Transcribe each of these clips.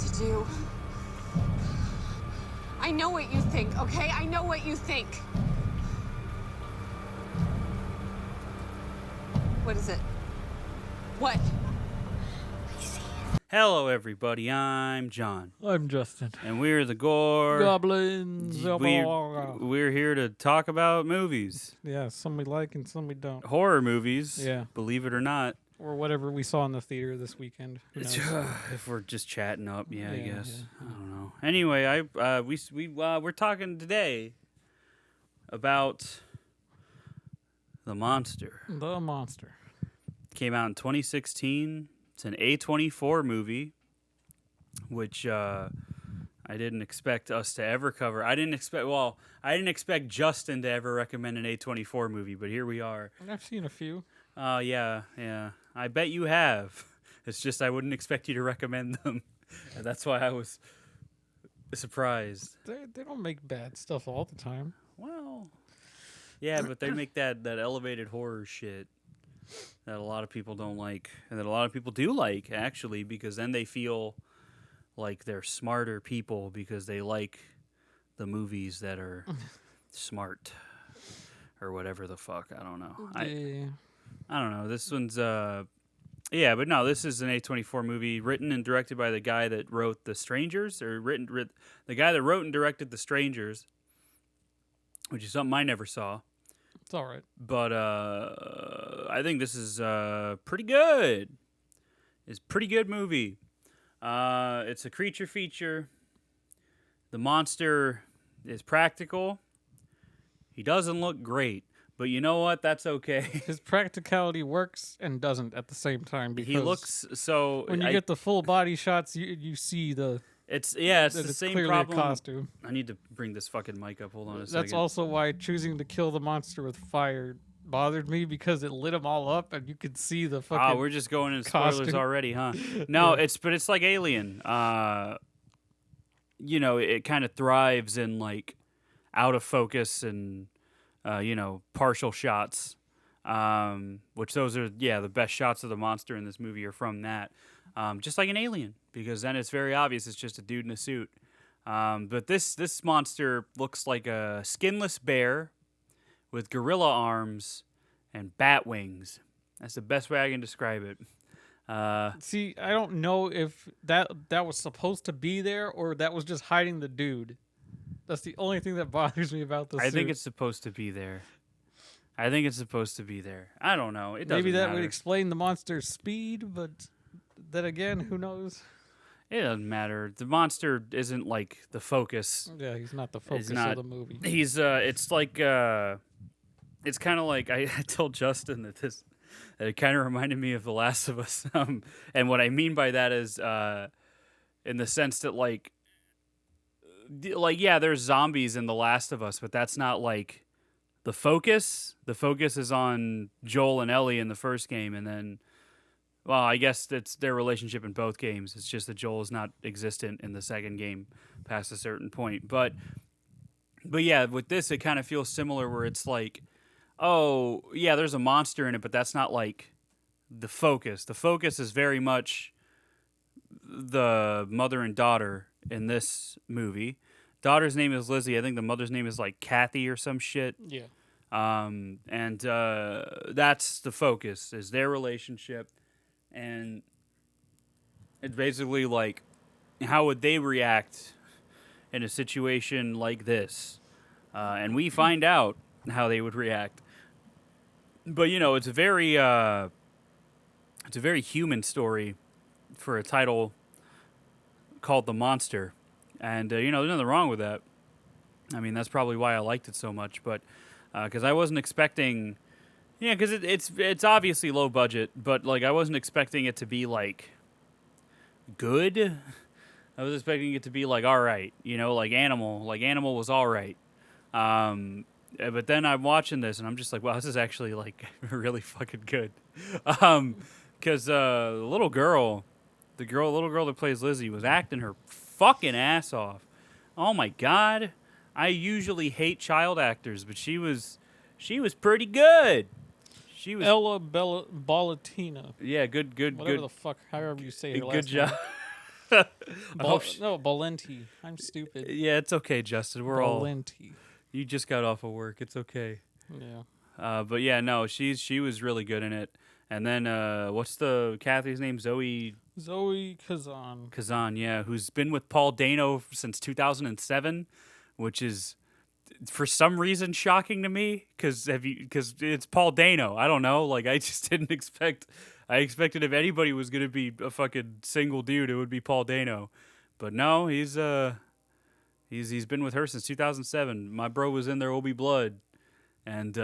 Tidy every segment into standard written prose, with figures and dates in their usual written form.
to do. I know what you think, okay? I know what you think. What is it? What? Hello, everybody. I'm John. I'm Justin. And we're the Gore Goblins. We're here to talk about movies. Yeah, some we like and some we don't. Horror movies. Yeah. Believe it or not. Or whatever we saw in the theater this weekend. Who knows? If we're just chatting up, I guess. Yeah. I don't know. Anyway, we're talking today about The Monster. The Monster. Came out in 2016. It's an A24 movie, which I didn't expect us to ever cover. I didn't expect Justin to ever recommend an A24 movie, but here we are. I've seen a few. Yeah. I bet you have. It's just I wouldn't expect you to recommend them. And that's why I was surprised. They don't make bad stuff all the time. Well, yeah, but they make that elevated horror shit that a lot of people don't like, and that a lot of people do like, actually, because then they feel like they're smarter people because they like the movies that are smart or whatever the fuck. I don't know. Yeah. I don't know. This one's but no, this is an A24 movie written and directed by the guy that wrote The Strangers, the guy that wrote and directed The Strangers, which is something I never saw. It's all right. But I think this is pretty good. It's a pretty good movie. It's a creature feature. The monster is practical. He doesn't look great. But you know what? That's okay. His practicality works and doesn't at the same time. Because he looks so... when you get the full body shots, you see the... It's the same clearly problem. A costume. I need to bring this fucking mic up. Hold on a second. That's also why choosing to kill the monster with fire bothered me, because it lit them all up and you could see the fucking we're just going into spoilers costume. already, huh? No, Yeah. it's like Alien. It kind of thrives in like out of focus and partial shots. Which those are the best shots of the monster in this movie are from that. Just like an Alien, because then it's very obvious it's just a dude in a suit. But this monster looks like a skinless bear with gorilla arms and bat wings. That's the best way I can describe it. See, I don't know if that was supposed to be there or that was just hiding the dude. That's the only thing that bothers me about this. I think it's supposed to be there. I don't know. It doesn't Maybe that matter. would explain the monster's speed, but then again, who knows? It doesn't matter. The monster isn't like the focus. Yeah, he's not the focus not- of the movie. He's it's like it's kind of like I told Justin that it kind of reminded me of The Last of Us. And what I mean by that is in the sense that like there's zombies in The Last of Us, but that's not like the focus. The focus is on Joel and Ellie in the first game, and then I guess it's their relationship in both games. It's just that Joel is not existent in the second game past a certain point. But yeah, with this, it kind of feels similar where it's like, oh, yeah, there's a monster in it, but that's not like the focus. The focus is very much the mother and daughter in this movie. Daughter's name is Lizzie. I think the mother's name is like Kathy or some shit. Yeah. And that's the focus, is their relationship. And it's basically like, how would they react in a situation like this? And we find out how they would react. But it's a very human story for a title called The Monster. And there's nothing wrong with that. I mean, that's probably why I liked it so much. But because I wasn't expecting. Yeah, because it's obviously low budget, but like I wasn't expecting it to be like good. I was expecting it to be like all right, like Animal. Like Animal was all right. But then I'm watching this and I'm just like, wow, this is actually like really fucking good. Because the little girl that plays Lizzie was acting her fucking ass off. Oh my god, I usually hate child actors, but she was pretty good. She was Ella Ballatina. Yeah, good. Whatever the fuck, however you say her Good last job. name. No, Valenti. I'm stupid. Yeah, it's okay, Justin. We're all. Valenti. You just got off of work. It's okay. Yeah. But yeah, no, she was really good in it. And then what's the Kathy's name? Zoe Kazan. Yeah, who's been with Paul Dano since 2007, which is for some reason shocking to me because it's Paul Dano. I don't know. Like I just didn't expect. I expected if anybody was gonna be a fucking single dude, it would be Paul Dano. But no, he's been with her since 2007. My bro was in there, Obi Blood, and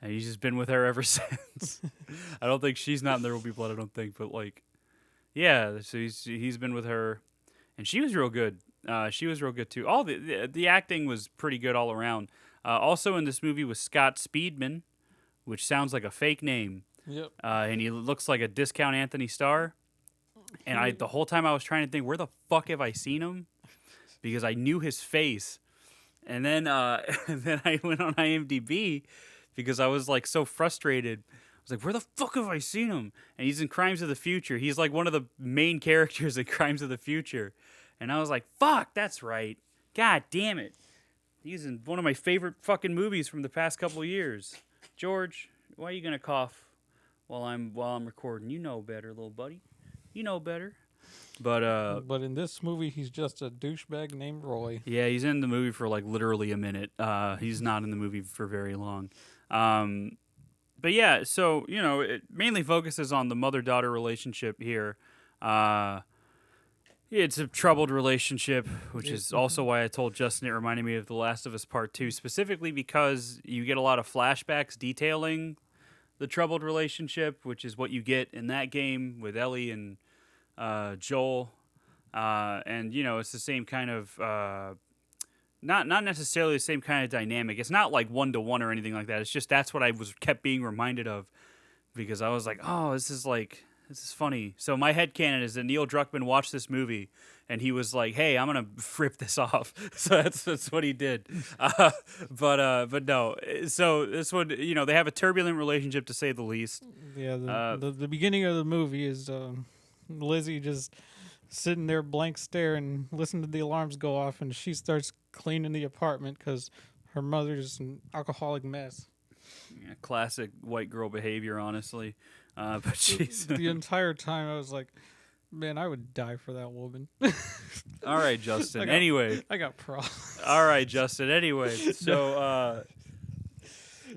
he's just been with her ever since. I don't think she's not in there, Obi Blood. I don't think, but like, yeah. So he's been with her, and she was real good. She was real good too. All the acting was pretty good all around. Also in this movie was Scott Speedman, which sounds like a fake name. Yep. And he looks like a discount Anthony Starr. And the whole time I was trying to think, where the fuck have I seen him? Because I knew his face. And then and then I went on IMDb because I was like so frustrated. I was like, where the fuck have I seen him? And he's in Crimes of the Future. He's like one of the main characters in Crimes of the Future. And I was like, fuck, that's right. God damn it. He's in one of my favorite fucking movies from the past couple of years. George, why are you gonna cough while I'm recording? You know better, little buddy. You know better. But in this movie, he's just a douchebag named Roy. Yeah, he's in the movie for like literally a minute. He's not in the movie for very long. But yeah, so it mainly focuses on the mother-daughter relationship here. It's a troubled relationship, which is also why I told Justin it reminded me of The Last of Us Part 2, specifically because you get a lot of flashbacks detailing the troubled relationship, which is what you get in that game with Ellie and Joel. And, it's the same kind of, not necessarily the same kind of dynamic. It's not like one-to-one or anything like that. It's just that's what I kept being reminded of because I was like, oh, this is funny. So my headcanon is that Neil Druckmann watched this movie and he was like, hey, I'm going to rip this off. So that's what he did. But no. So this one, they have a turbulent relationship to say the least. Yeah, the beginning of the movie is Lizzie just sitting there blank stare and listen to the alarms go off and she starts cleaning the apartment because her mother's an alcoholic mess. Yeah, classic white girl behavior, honestly. But she's the entire time I was like, man, I would die for that woman. All right, Justin. Anyway, I got problems. All right, Justin. Anyway, so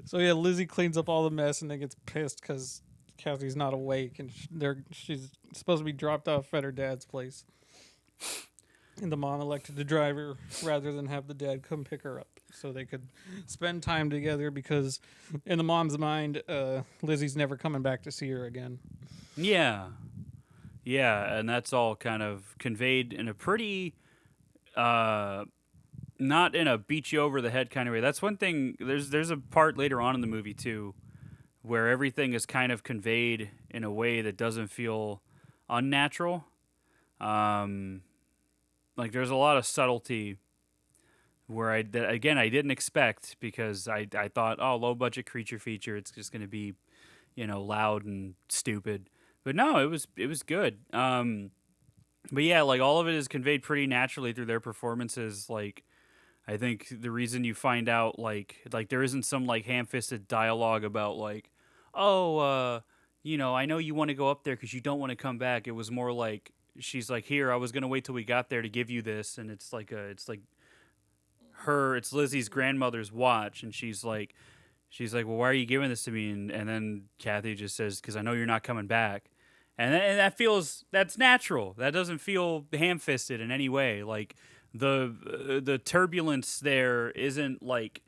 so yeah, Lizzie cleans up all the mess and then gets pissed because Kathy's not awake and she's supposed to be dropped off at her dad's place. And the mom elected to drive her rather than have the dad come pick her up so they could spend time together because in the mom's mind, Lizzie's never coming back to see her again. Yeah. Yeah, and that's all kind of conveyed in a pretty, not in a beat you over the head kind of way. That's one thing. There's a part later on in the movie, too, where everything is kind of conveyed in a way that doesn't feel unnatural. Like there's a lot of subtlety where I didn't expect because I thought, oh, low budget creature feature, it's just going to be, loud and stupid. But no, it was good. But yeah, like all of it is conveyed pretty naturally through their performances. Like I think the reason you find out like there isn't some like ham-fisted dialogue about like, oh, I know you want to go up there because you don't want to come back. It was more like she's like, here, I was gonna wait till we got there to give you this, and it's like it's Lizzie's grandmother's watch, and she's like, well, why are you giving this to me? And then Kathy just says, because I know you're not coming back, and that's natural. That doesn't feel ham-fisted in any way. Like the turbulence there isn't like.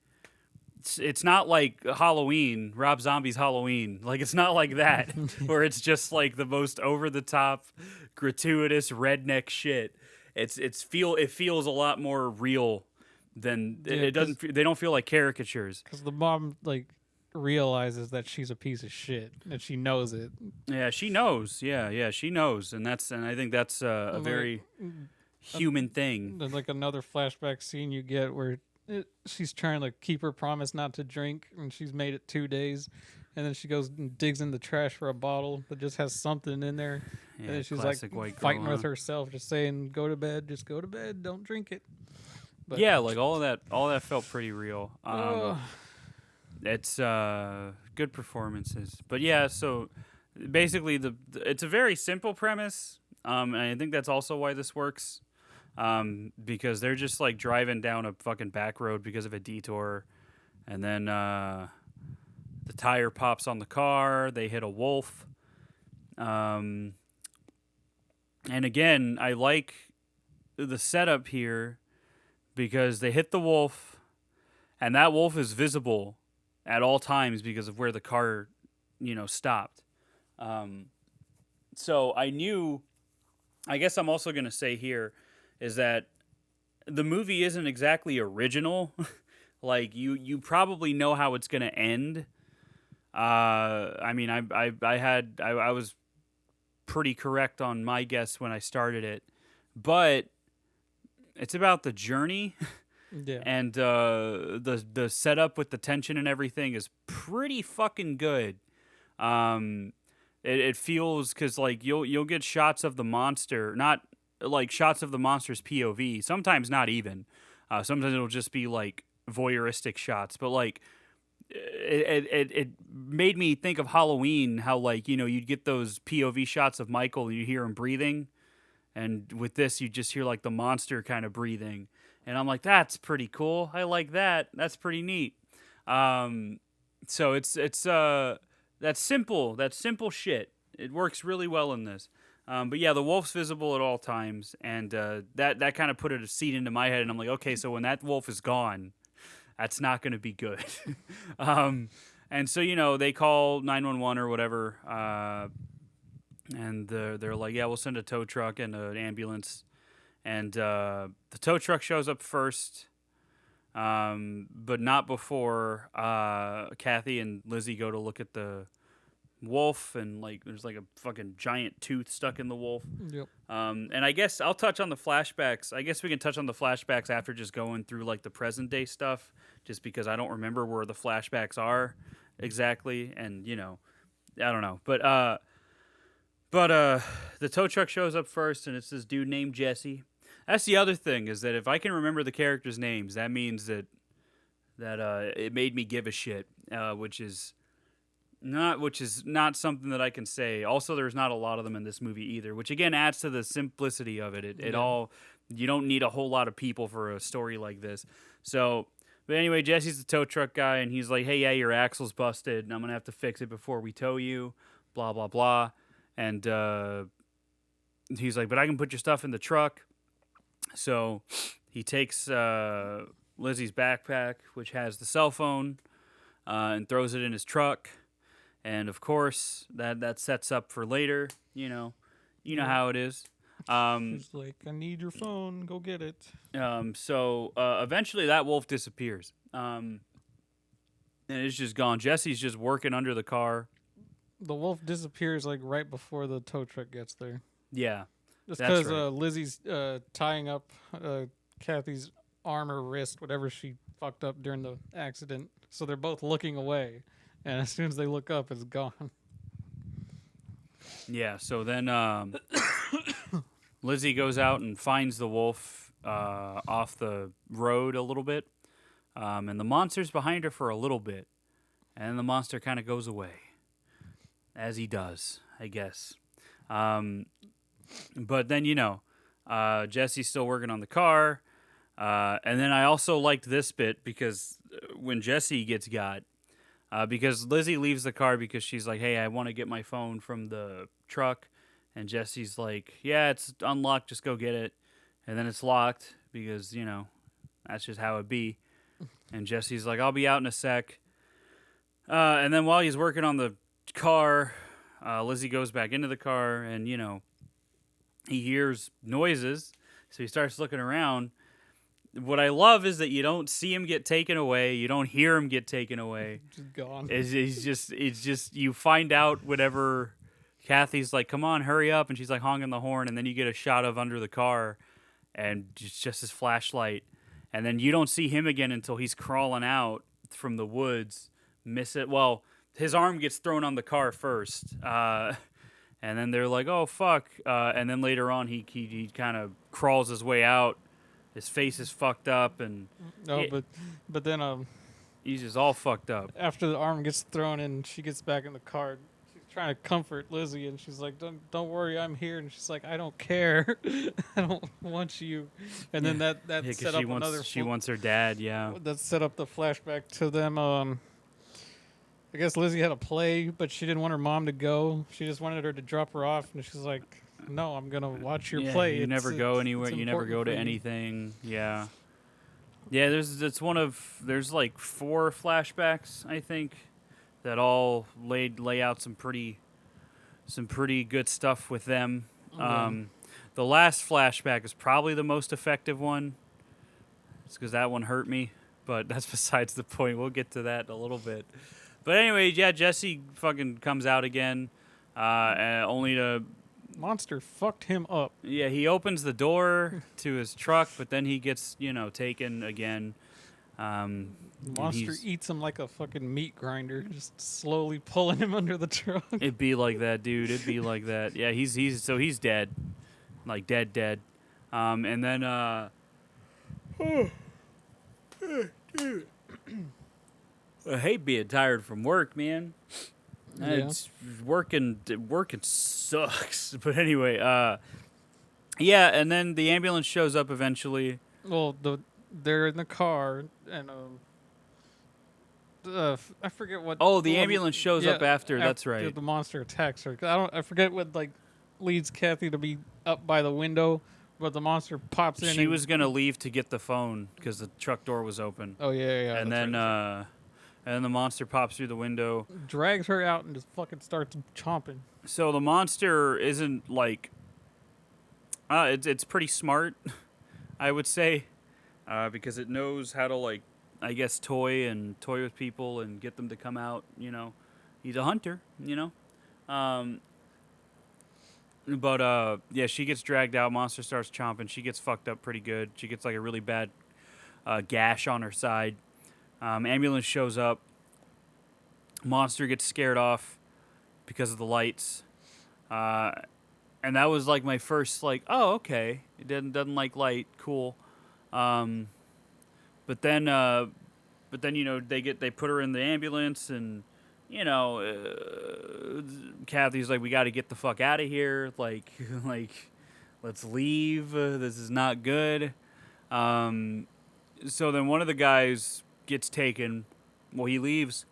It's not like Halloween, Rob Zombie's Halloween. Like it's not like that, where it's just like the most over the top, gratuitous redneck shit. It feels a lot more real than it doesn't. They don't feel like caricatures. Because the mom like realizes that she's a piece of shit and she knows it. Yeah, she knows. Yeah, she knows, and I think that's a very human thing. Like another flashback scene you get where. She's trying to keep her promise not to drink, and she's made it 2 days. and then she goes and digs in the trash for a bottle that just has something in there. Yeah, And then she's like classic white girl, fighting with huh? herself, just saying, "Go to bed, just go to bed, don't drink it." But Yeah, like all that felt pretty real. uh, It's good performances, but yeah. So basically, it's a very simple premise, and I think that's also why this works. Because they're just like driving down a fucking back road because of a detour, and then the tire pops on the car. They hit a wolf. Um, and again, I like the setup here because they hit the wolf, and that wolf is visible at all times because of where the car, stopped. Um, so I knew. I guess I'm also gonna say here is that the movie isn't exactly original. Like you probably know how it's gonna end. I mean, I was pretty correct on my guess when I started it, but it's about the journey, yeah, and the setup with the tension and everything is pretty fucking good. Um, it feels because like you'll get shots of the monster, not like shots of the monster's POV. Sometimes not even. Sometimes it'll just be like voyeuristic shots, but like it made me think of Halloween. How like you'd get those POV shots of Michael and you hear him breathing, and with this you just hear like the monster kind of breathing, and I'm like that's pretty cool. I like that. That's pretty neat. So it's that's simple shit. It works really well in this. But yeah, the wolf's visible at all times, and that kind of put a seed into my head, and I'm like, okay, so when that wolf is gone, that's not going to be good. And so they call 911 or whatever, and they're like, yeah, we'll send a tow truck and an ambulance, and the tow truck shows up first. But not before Kathy and Lizzie go to look at the wolf, and like there's like a fucking giant tooth stuck in the wolf. yep. And I guess I'll touch on the flashbacks. I guess we can touch on the flashbacks after just going through like the present day stuff, just because I don't remember where the flashbacks are exactly, and I don't know. But the tow truck shows up first, and it's this dude named Jesse. That's the other thing, is that if I can remember the characters' names, that means that it made me give a shit, which is not something that I can say. Also, there's not a lot of them in this movie either, which again adds to the simplicity of it. It all, you don't need a whole lot of people for a story like this. So, but anyway, Jesse's the tow truck guy, and he's like, "Hey, yeah, your axle's busted, and I'm gonna have to fix it before we tow you." Blah blah blah, and he's like, "But I can put your stuff in the truck." So he takes Lizzie's backpack, which has the cell phone, and throws it in his truck. And of course, that sets up for later. You know how it is. She's like, "I need your phone. Go get it." So eventually, that wolf disappears, and it's just gone. Jesse's just working under the car. The wolf disappears like right before the tow truck gets there. Yeah, Just that's because right. Lizzie's tying up Kathy's arm or wrist, whatever she fucked up during the accident. So they're both looking away. And as soon as they look up, it's gone. Yeah, so then Lizzie goes out and finds the wolf off the road a little bit. And the monster's behind her for a little bit. And the monster kind of goes away. As he does, I guess. But then, Jesse's still working on the car. And then I also liked this bit because when Jesse gets got, because Lizzie leaves the car because she's like, "Hey, I want to get my phone from the truck." And Jesse's like, "Yeah, it's unlocked. Just go get it." And then it's locked because, that's just how it be. And Jesse's like, "I'll be out in a sec." And then while he's working on the car, Lizzie goes back into the car and, he hears noises. So he starts looking around. What I love is that you don't see him get taken away. You don't hear him get taken away. Just gone. It's just you find out whenever Kathy's like, "Come on, hurry up," and she's like honking the horn, and then you get a shot of under the car, and it's just his flashlight, and then you don't see him again until he's crawling out from the woods. Well, his arm gets thrown on the car first, and then they're like, "Oh fuck!" And then later on, he kind of crawls his way out. His face is fucked up, and No, it- but then he's just all fucked up. after the arm gets thrown in, she gets back in the car. She's trying to comfort Lizzie, and she's like, "Don't worry, I'm here." And she's like, "I don't care. I don't want you." And then that Yeah, 'cause set up another. she wants her dad. Yeah. That set up the flashback to them. I guess Lizzie had a play, but she didn't want her mom to go. She just wanted her to drop her off, and she's like, "No, I'm gonna watch your play." You never go anywhere. it's You never go important to for me." anything. Yeah. Yeah, there's like 4 flashbacks, I think, that all lay out some pretty good stuff with them. Okay. The last flashback is probably the most effective one. It's because that one hurt me, but that's besides the point. We'll get to that in a little bit. But anyway, yeah, Jesse fucking comes out again, only to Monster fucked him up. yeah, he opens the door to his truck, but then he gets taken again. And Monster eats him like a fucking meat grinder, just slowly pulling him under the truck. It'd be like that, dude. It'd be like that. Yeah, he's dead, like dead. And then dude. I hate being tired from work, man. Yeah. It's working sucks. But anyway, yeah, and then the ambulance shows up eventually. Well, they're in the car, and I forget what. Oh, the well, ambulance shows up after. That's right. The monster attacks her. 'Cause I forget what like leads Kathy to be up by the window, but the monster pops in. She was gonna leave to get the phone because the truck door was open. Oh yeah. And that's then right. and then the monster pops through the window. Drags her out and just fucking starts chomping. So the monster isn't like it's pretty smart, I would say, because it knows how to like I guess toy with people and get them to come out. He's a hunter. But yeah, she gets dragged out. Monster starts chomping. She gets fucked up pretty good. She gets like a really bad gash on her side. Ambulance shows up. Monster gets scared off because of the lights. And that was like my first like, oh, okay. It doesn't like light. Cool. But then they put her in the ambulance and Kathy's like, we got to get the fuck out of here. Like let's leave. This is not good. So then one of the guys gets taken. Well, he leaves.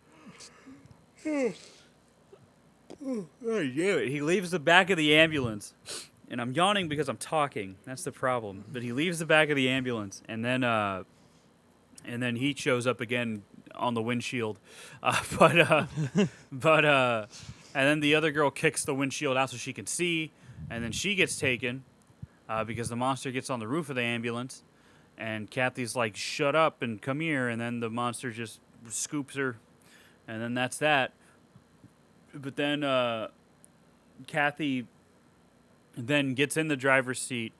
Oh, yeah. He leaves the back of the ambulance. And I'm yawning because I'm talking. That's the problem. But he leaves the back of the ambulance. And then he shows up again on the windshield. And then the other girl kicks the windshield out so she can see. And then she gets taken because the monster gets on the roof of the ambulance. And Kathy's like, shut up and come here. And then the monster just scoops her. And then that's that. But then Kathy then gets in the driver's seat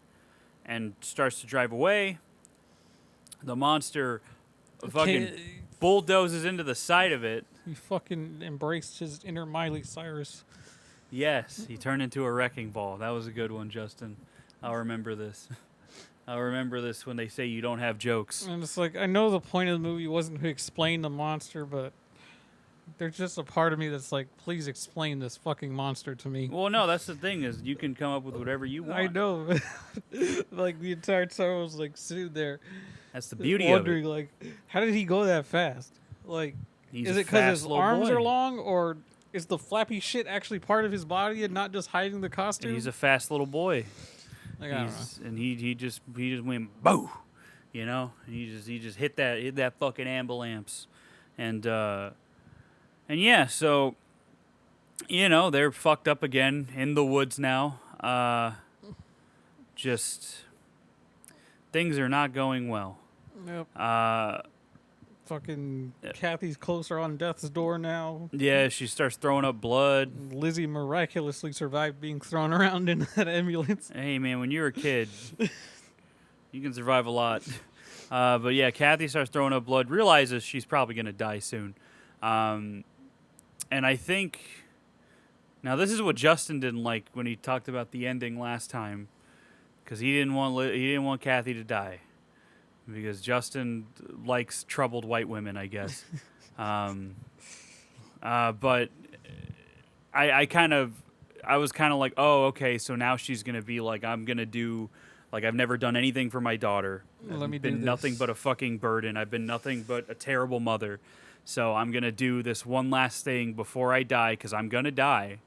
and starts to drive away. The monster fucking bulldozes into the side of it. He fucking embraced his inner Miley Cyrus. Yes, he turned into a wrecking ball. That was a good one, Justin. I'll remember this. I'll remember this when they say you don't have jokes. And it's like, I know the point of the movie wasn't to explain the monster, but there's just a part of me that's like, please explain this fucking monster to me. Well, no, that's the thing is you can come up with whatever you want. I know. Like the entire time I was like sitting there. That's the beauty wondering, of it. like, how did he go that fast? Like, He's is a it because fast his little arms boy. are long, or is the flappy shit actually part of his body and not just hiding the costume? And he's a fast little boy. Like, I don't know. And he just went boo, And he just hit that fucking ambulance, and yeah, so they're fucked up again in the woods now. Just things are not going well. Yep. Fucking Kathy's closer on death's door now. Yeah, she starts throwing up blood. Lizzie miraculously survived being thrown around in that ambulance. Hey, man, when you're a kid, you can survive a lot. But yeah, Kathy starts throwing up blood, realizes she's probably going to die soon. And and I think now this is what Justin didn't like when he talked about the ending last time, because he didn't want Kathy to die, because Justin likes troubled white women, I guess. But I was kind of like, oh, okay, so now she's gonna be like, I'm gonna do, like, I've never done anything for my daughter. I've been nothing but a fucking burden. I've been nothing but a terrible mother. So I'm gonna do this one last thing before I die, because I'm gonna die.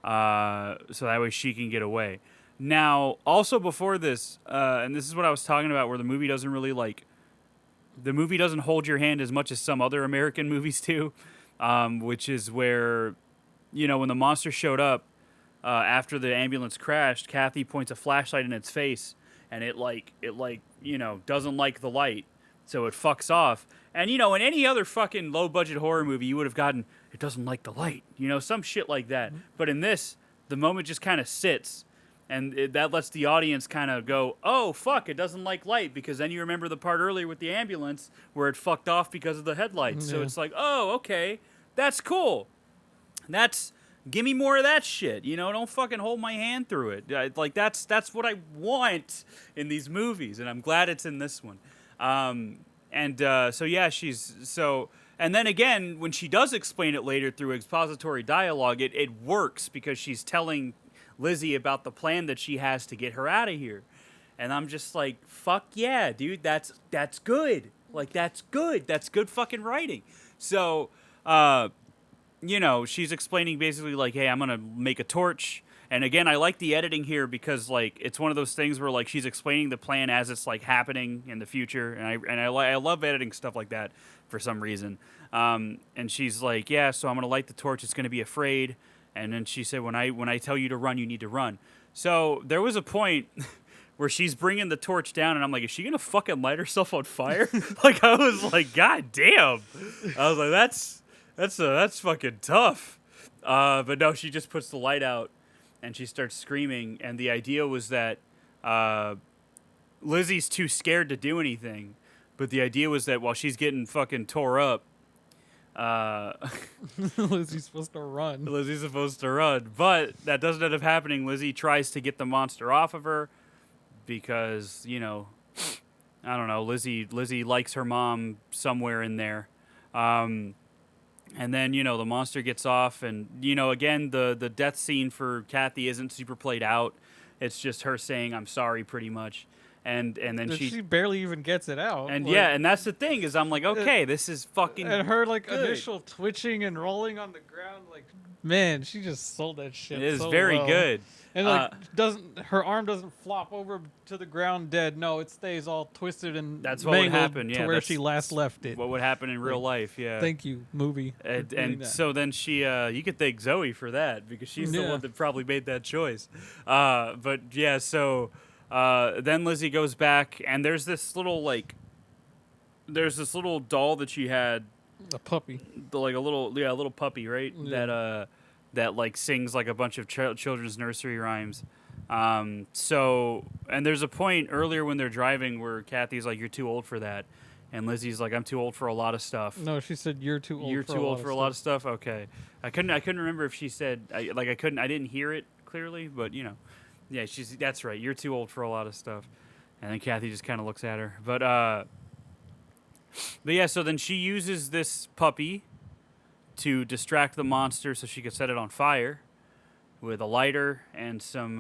So that way she can get away. Now, also before this, and this is what I was talking about, where the movie doesn't really the movie doesn't hold your hand as much as some other American movies do, which is where, when the monster showed up after the ambulance crashed, Kathy points a flashlight in its face, and it doesn't like the light, so it fucks off. And in any other fucking low budget horror movie, you would have gotten, it doesn't like the light, some shit like that. But in this, the moment just kind of sits. And that lets the audience kind of go, oh, fuck, it doesn't like light. Because then you remember the part earlier with the ambulance where it fucked off because of the headlights. Yeah. So it's like, oh, okay, that's cool. Give me more of that shit. Don't fucking hold my hand through it. That's what I want in these movies. And I'm glad it's in this one. And then again, when she does explain it later through expository dialogue, it works because she's telling Lizzie about the plan that she has to get her out of here. And I'm just like, fuck yeah, dude, that's good. Like, that's good. That's good fucking writing. So, she's explaining basically like, hey, I'm going to make a torch. And again, I like the editing here because, like, it's one of those things where, like, she's explaining the plan as it's, like, happening in the future. And I love editing stuff like that for some reason. And she's like, yeah, so I'm going to light the torch. It's going to be afraid. And then she said, when I tell you to run, you need to run. So there was a point where she's bringing the torch down, and I'm like, is she going to fucking light herself on fire? Like, I was like, God damn. I was like, that's fucking tough. But no, she just puts the light out, and she starts screaming. And the idea was that Lizzie's too scared to do anything. But the idea was that while she's getting fucking tore up, Lizzie's supposed to run. But that doesn't end up happening. Lizzie tries to get the monster off of her because, I don't know, Lizzie likes her mom somewhere in there. And then, the monster gets off, and, again, the death scene for Kathy isn't super played out. It's just her saying, I'm sorry, pretty much. And then she barely even gets it out. And and that's the thing is I'm like, okay, this is fucking and her good. Initial twitching and rolling on the ground, like, man, she just sold that shit. It is so very well. good. And her arm doesn't flop over to the ground dead. No, it stays all twisted and that's what would happen. To where she last left it. What would happen in real life? Yeah. Thank you, movie. And so then she, you could thank Zoe for that because she's the one that probably made that choice. But yeah, so. Then Lizzie goes back, and there's this little doll that she had, a puppy, a little puppy, right? Yeah. That like sings like a bunch of children's nursery rhymes. So, and there's a point earlier when they're driving where Kathy's like, "You're too old for that," and Lizzie's like, "I'm too old for a lot of stuff." No, she said, "You're too old. You're too old for a lot of stuff." Okay, I couldn't remember if she said I didn't hear it clearly, but Yeah, that's right. You're too old for a lot of stuff. And then Kathy just kind of looks at her. But yeah, so then she uses this puppy to distract the monster so she could set it on fire with a lighter and some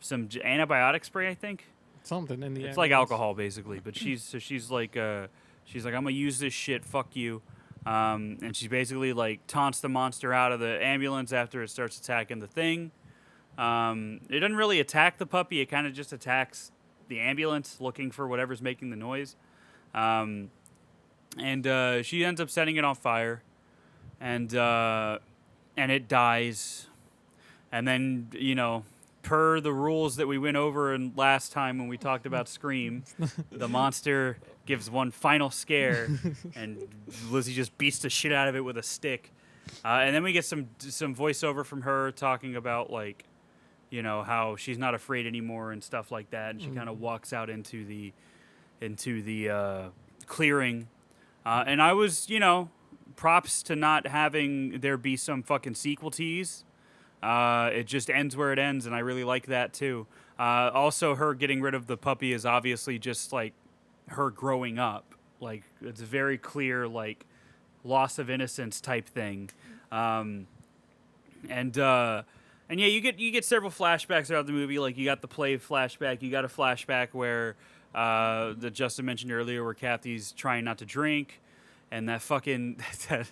antibiotic spray, I think. Something in the It's like alcohol basically, but she's like I'm going to use this shit, fuck you. And she basically like taunts the monster out of the ambulance after it starts attacking the thing. It doesn't really attack the puppy. It kind of just attacks the ambulance looking for whatever's making the noise. And she ends up setting it on fire. And it dies. And then, per the rules that we went over in last time when we talked about Scream, the monster gives one final scare. And Lizzie just beats the shit out of it with a stick. And then we get some voiceover from her talking about, like, how she's not afraid anymore and stuff like that, and she kind of walks out into the clearing, and I was, props to not having there be some fucking sequel tease. It just ends where it ends, and I really like that too. Also, her getting rid of the puppy is obviously just like her growing up. Like it's a very clear like loss of innocence type thing. And yeah, you get several flashbacks throughout the movie. Like you got the play flashback. You got a flashback where that Justin mentioned earlier, where Kathy's trying not to drink, and that fucking that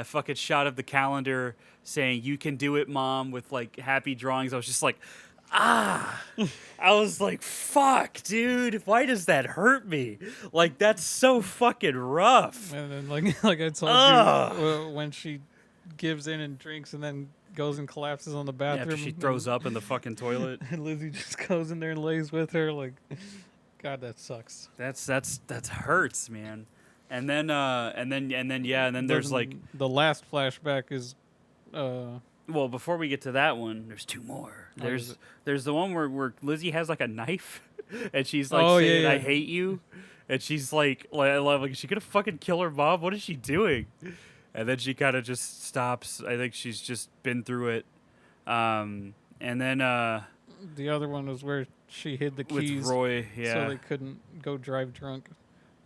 fucking shot of the calendar saying "You can do it, Mom" with like happy drawings. I was just like, ah. I was like, fuck, dude. Why does that hurt me? Like that's so fucking rough. And then, like I told you, when she gives in and drinks, and then goes and collapses on the Yeah, bathroom. after she throws up in the fucking toilet. And Lizzie just goes in there and lays with her. Like, God, that sucks. That hurts, man. And then there's like the last flashback is. Well, before we get to that one, there's two more. There's the one where Lizzie has like a knife, and she's like saying, "I hate you," and she's like is she gonna fucking kill her mom? What is she doing? And then she kind of just stops. I think she's just been through it. And then the other one was where she hid the keys with Roy, so they couldn't go drive drunk.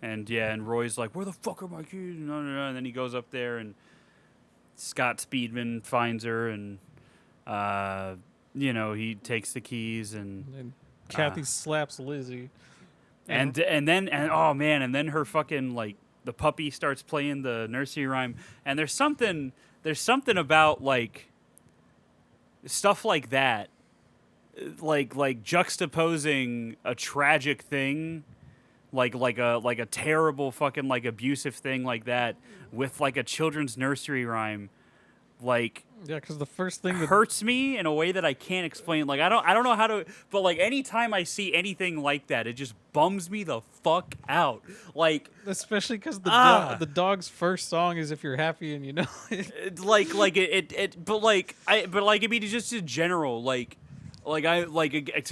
And Roy's like, "Where the fuck are my keys?" No. And then he goes up there, and Scott Speedman finds her, and he takes the keys, and Kathy slaps Lizzie. And then her fucking like the puppy starts playing the nursery rhyme, and there's something about like stuff like that, like juxtaposing a tragic thing, like a terrible fucking like abusive thing like that with like a children's nursery rhyme, like. Yeah, because the first thing that hurts me in a way that I can't explain. Like I don't know how to, but like anytime I see anything like that, it just bums me the fuck out. Like especially because the dog's first song is "If You're Happy and You Know It." But I mean just in general, to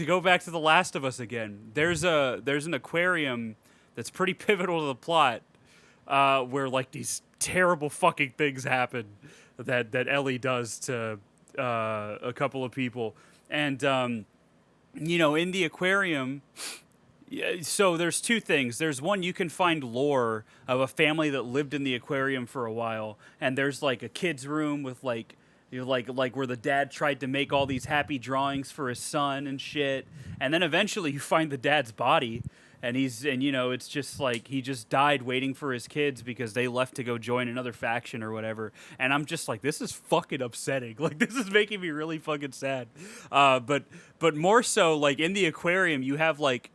go back to The Last of Us again. There's an aquarium that's pretty pivotal to the plot, where like these terrible fucking things happen. That Ellie does to a couple of people, and in the aquarium. So there's two things. There's one, you can find lore of a family that lived in the aquarium for a while, and there's like a kid's room with like where the dad tried to make all these happy drawings for his son and shit, and then eventually you find the dad's body. And it's just like he just died waiting for his kids because they left to go join another faction or whatever. And I'm just like, this is fucking upsetting. Like, this is making me really fucking sad. But more so, like in the aquarium, you have like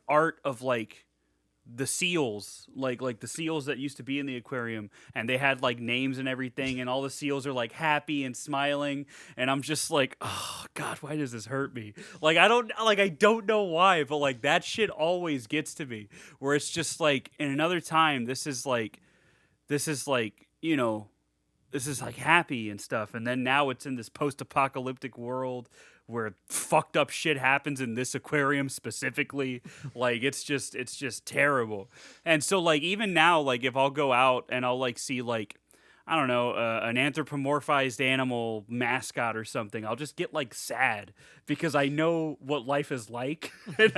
art of like the seals, like the seals that used to be in the aquarium, and they had like names and everything, and all the seals are like happy and smiling, and I'm just like, oh God, why does this hurt me? Like I don't know why, but like that shit always gets to me, where it's just like in another time this is like happy and stuff, and then now it's in this post-apocalyptic world where fucked up shit happens in this aquarium specifically. Like it's just terrible. And so like even now, like if I'll go out and I'll like see like, I don't know, an anthropomorphized animal mascot or something, I'll just get like sad because I know what life is like. and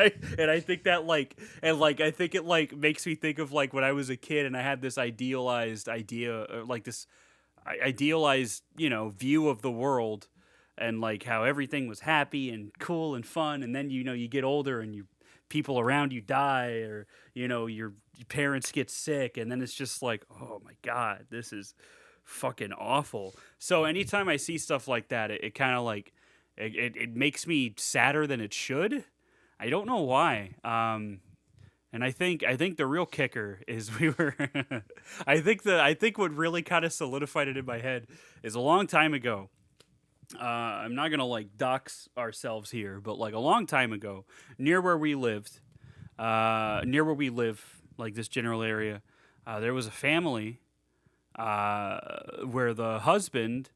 I think that like, and like I think it like makes me think of like when I was a kid and I had this idealized idea, or like this idealized, view of the world, and like how everything was happy and cool and fun, and then you get older and people around you die, or your parents get sick, and then it's just like, oh my God, this is fucking awful. So anytime I see stuff like that, it kind of like it makes me sadder than it should. I don't know why. And I think the real kicker is I think what really kind of solidified it in my head is a long time ago. I'm not gonna like dox ourselves here, but like a long time ago, near where we live, like this general area, there was a family where the husband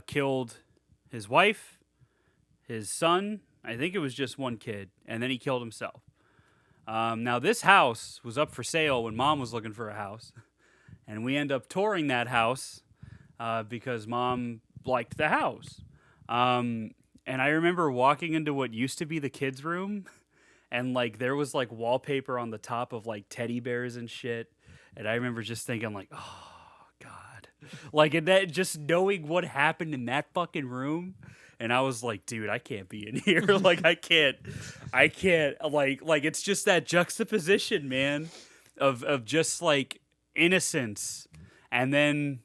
killed his wife, his son. I think it was just one kid, and then he killed himself. Now this house was up for sale when Mom was looking for a house, and we end up touring that house because Mom liked the house. And I remember walking into what used to be the kids' room, and like there was like wallpaper on the top of like teddy bears and shit. And I remember just thinking like, oh God, like and that just knowing what happened in that fucking room. And I was like, dude, I can't be in here. Like I can't like it's just that juxtaposition, man, of just like innocence and then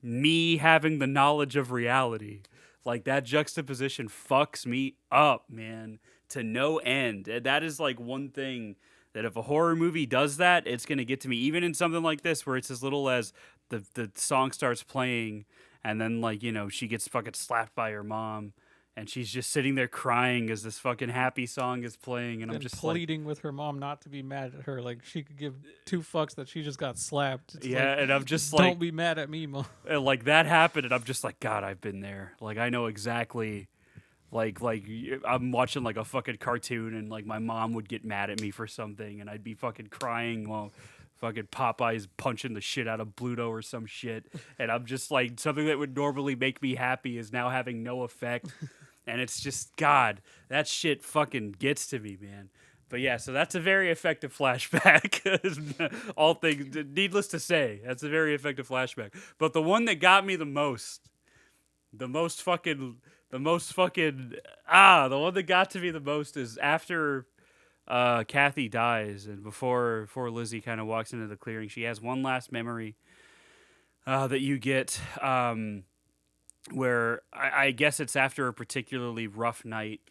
me having the knowledge of reality. Like that juxtaposition fucks me up, man, to no end. And that is like one thing that if a horror movie does that, it's gonna get to me. Even in something like this, where it's as little as the song starts playing, and then like she gets fucking slapped by her mom, and she's just sitting there crying as this fucking happy song is playing, and I'm And just pleading with her mom not to be mad at her. Like she could give two fucks that she just got slapped. It's yeah, like, and I'm just don't like, be mad at me, mom. and like that happened, and I'm just like, God, I've been there. Like I know exactly. Like I'm watching like a fucking cartoon, and like my mom would get mad at me for something, and I'd be fucking crying while fucking Popeye's punching the shit out of Bluto or some shit, and I'm just like something that would normally make me happy is now having no effect, and it's just God, that shit fucking gets to me, man. But yeah, so that's a very effective flashback. All things needless to say, that's a very effective flashback. But the one that got me the most fucking the one that got to me the most is after Kathy dies and before Lizzie kind of walks into the clearing. She has one last memory that you get where I guess it's after a particularly rough night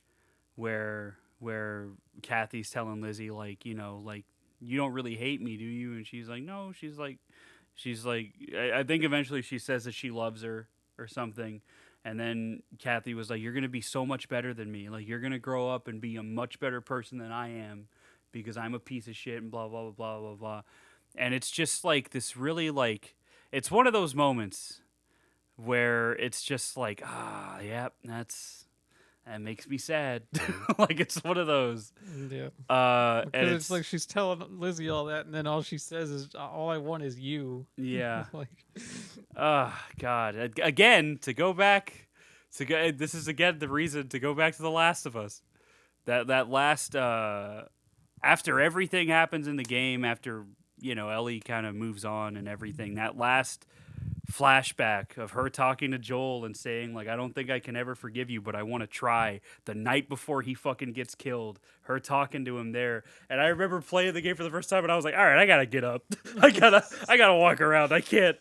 where Kathy's telling Lizzie like like you don't really hate me, do you? And she's like no. She's like I think eventually she says that she loves her or something. And then Kathy was like, you're going to be so much better than me. Like, you're going to grow up and be a much better person than I am because I'm a piece of shit and blah, blah, blah, blah, blah, blah. And it's just like this really like, it's one of those moments where it's just like, yep, that makes me sad. Like, it's one of those. Yeah. And Because it's like she's telling Lizzie all that, and then all she says is, "All I want is you." Yeah. Like, God. Again, to go back, this is again the reason to go back to The Last of Us. That last, after everything happens in the game, after, Ellie kind of moves on and everything, that last flashback of her talking to Joel and saying like I don't think I can ever forgive you but I want to try the night before he fucking gets killed, her talking to him there. And I remember playing the game for the first time and I was like, all right, I gotta get up. I gotta walk around. I can't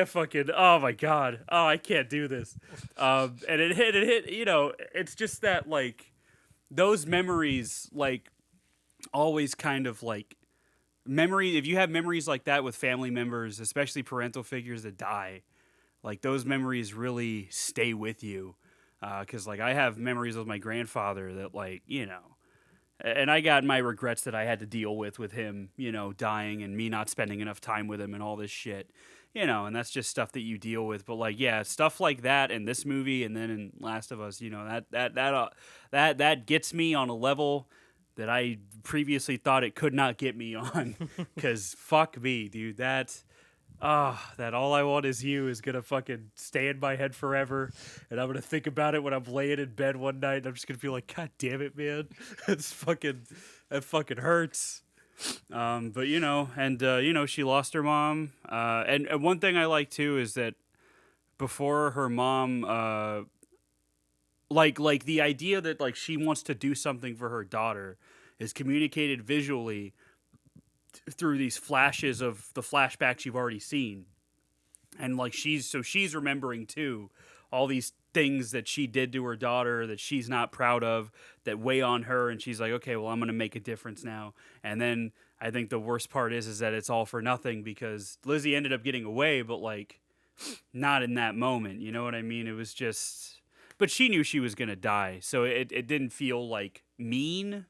fucking, oh my God, oh I can't do this. And it hit it's just that like those memories like always kind of like if you have memories like that with family members, especially parental figures that die, like those memories really stay with you. Because like I have memories with my grandfather that like, and I got my regrets that I had to deal with him, dying and me not spending enough time with him and all this shit, and that's just stuff that you deal with. But like, yeah, stuff like that in this movie and then in Last of Us, that gets me on a level that I previously thought it could not get me on. Because fuck me, dude. That All I Want Is You is going to fucking stay in my head forever. And I'm going to think about it when I'm laying in bed one night. And I'm just going to be like, God damn it, man. That fucking hurts. But, she lost her mom. And one thing I like, too, is that before her mom... Like the idea that like she wants to do something for her daughter is communicated visually through these flashes of the flashbacks you've already seen. And like she's remembering too all these things that she did to her daughter that she's not proud of, that weigh on her, and she's like, okay, well, I'm going to make a difference now. And then I think the worst part is that it's all for nothing because Lizzie ended up getting away, but like not in that moment, you know what I mean? It was just... But she knew she was going to die, so it didn't feel, like, mean,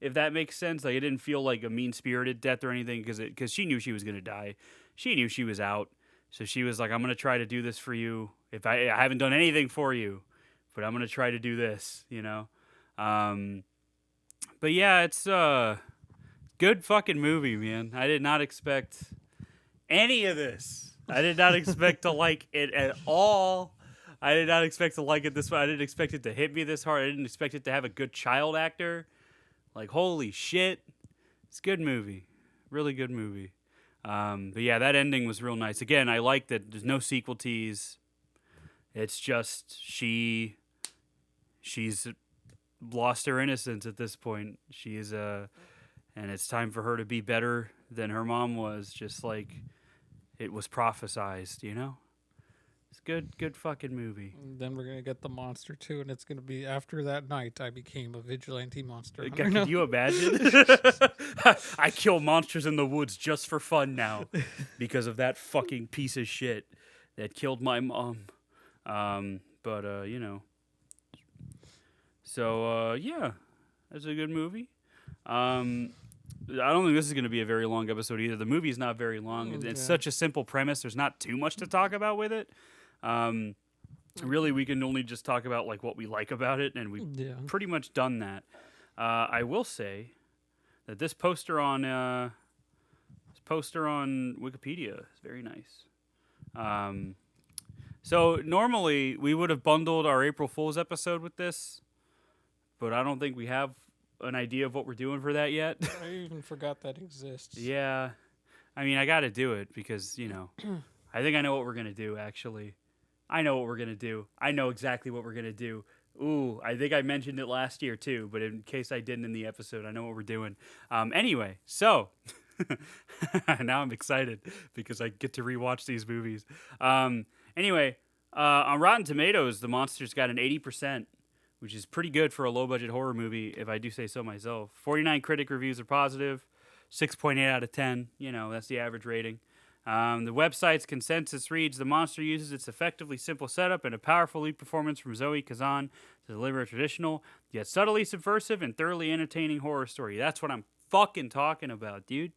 if that makes sense. Like, it didn't feel like a mean-spirited death or anything, because she knew she was going to die. She knew she was out, so she was like, I'm going to try to do this for you. If I haven't done anything for you, but I'm going to try to do this, But, yeah, it's Good fucking movie, man. I did not expect any of this. I did not expect to like it at all. I did not expect to like it this way. I didn't expect it to hit me this hard. I didn't expect it to have a good child actor. Like, holy shit. It's a good movie. Really good movie. But yeah, that ending was real nice. Again, I like that there's no sequel tease. It's just she's lost her innocence at this point. She's and it's time for her to be better than her mom was, just like it was prophesized, you know? It's good fucking movie. And then we're gonna get the monster too, and it's gonna be after that night I became a vigilante monster hunter. Can you imagine? I kill monsters in the woods just for fun now because of that fucking piece of shit that killed my mom. You know. So, yeah, that's a good movie. I don't think this is going to be a very long episode either. The movie's not very long. It's such a simple premise. There's not too much to talk about with it. Really, we can only just talk about like what we like about it, and we've pretty much done that. I will say that this poster on Wikipedia is very nice. So normally we would have bundled our April Fool's episode with this, but I don't think we have an idea of what we're doing for that yet. I even forgot that exists. Yeah. I mean, I got to do it because, you know, I think I know what we're going to do, actually. I know what we're going to do. I know exactly what we're going to do. Ooh, I think I mentioned it last year, too, but in case I didn't in the episode, I know what we're doing. Anyway, so now I'm excited because I get to rewatch these movies. Anyway, on Rotten Tomatoes, The Monster's got an 80%. Which is pretty good for a low-budget horror movie, if I do say so myself. 49 critic reviews are positive, 6.8 out of 10. You know, that's the average rating. The website's consensus reads, The Monster uses its effectively simple setup and a powerful lead performance from Zoe Kazan to deliver a traditional, yet subtly subversive and thoroughly entertaining horror story. That's what I'm fucking talking about, dude.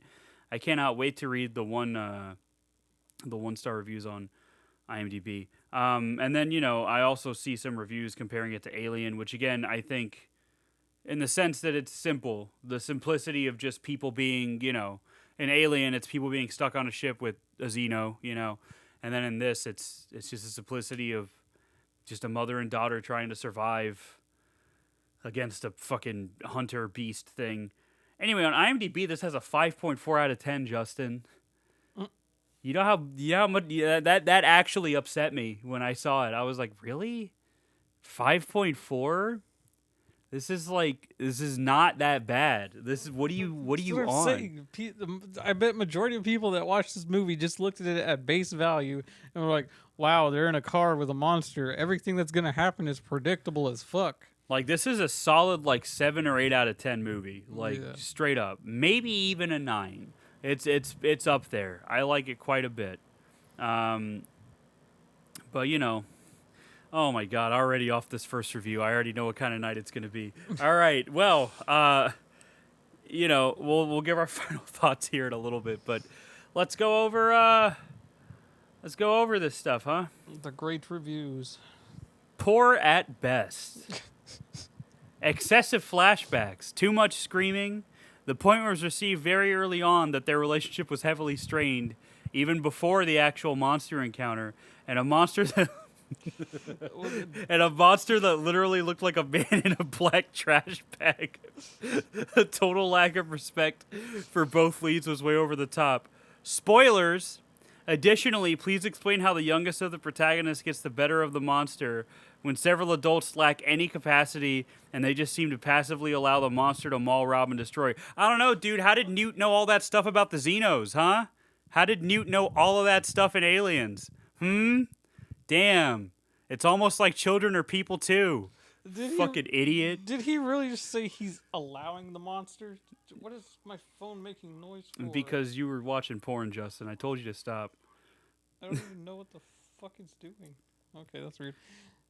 I cannot wait to read the one-star reviews on IMDb. And then, you know, I also see some reviews comparing it to Alien, which, again, I think in the sense that it's simple, the simplicity of just people being, you know, in Alien, it's people being stuck on a ship with a Xeno, you know, and then in this, it's just the simplicity of just a mother and daughter trying to survive against a fucking hunter beast thing. Anyway, on IMDb, this has a 5.4 out of 10, Justin. You know how much that actually upset me when I saw it. I was like, really? 5.4? This is not that bad. This is what are you on? Saying. I bet majority of people that watched this movie just looked at it at base value and were like, wow, they're in a car with a monster. Everything that's gonna happen is predictable as fuck. Like, this is a solid 7 or 8 out of 10 movie. Straight up. Maybe even a 9. It's up there. I like it quite a bit. But, you know, oh my God, already off this first review, I already know what kind of night it's going to be. All right, well, you know, we'll give our final thoughts here in a little bit, but let's go over this stuff, huh? The great reviews. Poor at best. Excessive flashbacks. Too much screaming. The point was received very early on that their relationship was heavily strained, even before the actual monster encounter, and a monster that literally looked like a man in a black trash bag. A total lack of respect for both leads was way over the top. Spoilers. Additionally, please explain how the youngest of the protagonists gets the better of the monster when several adults lack any capacity and they just seem to passively allow the monster to maul, rob, and destroy. I don't know, dude. How did Newt know all that stuff about the Xenos, huh? How did Newt know all of that stuff in Aliens? Damn. It's almost like children are people, too. Fucking idiot. Did he really just say he's allowing the monster? What is my phone making noise for? Because you were watching porn, Justin. I told you to stop. I don't even know what the fuck it's doing. Okay, that's weird.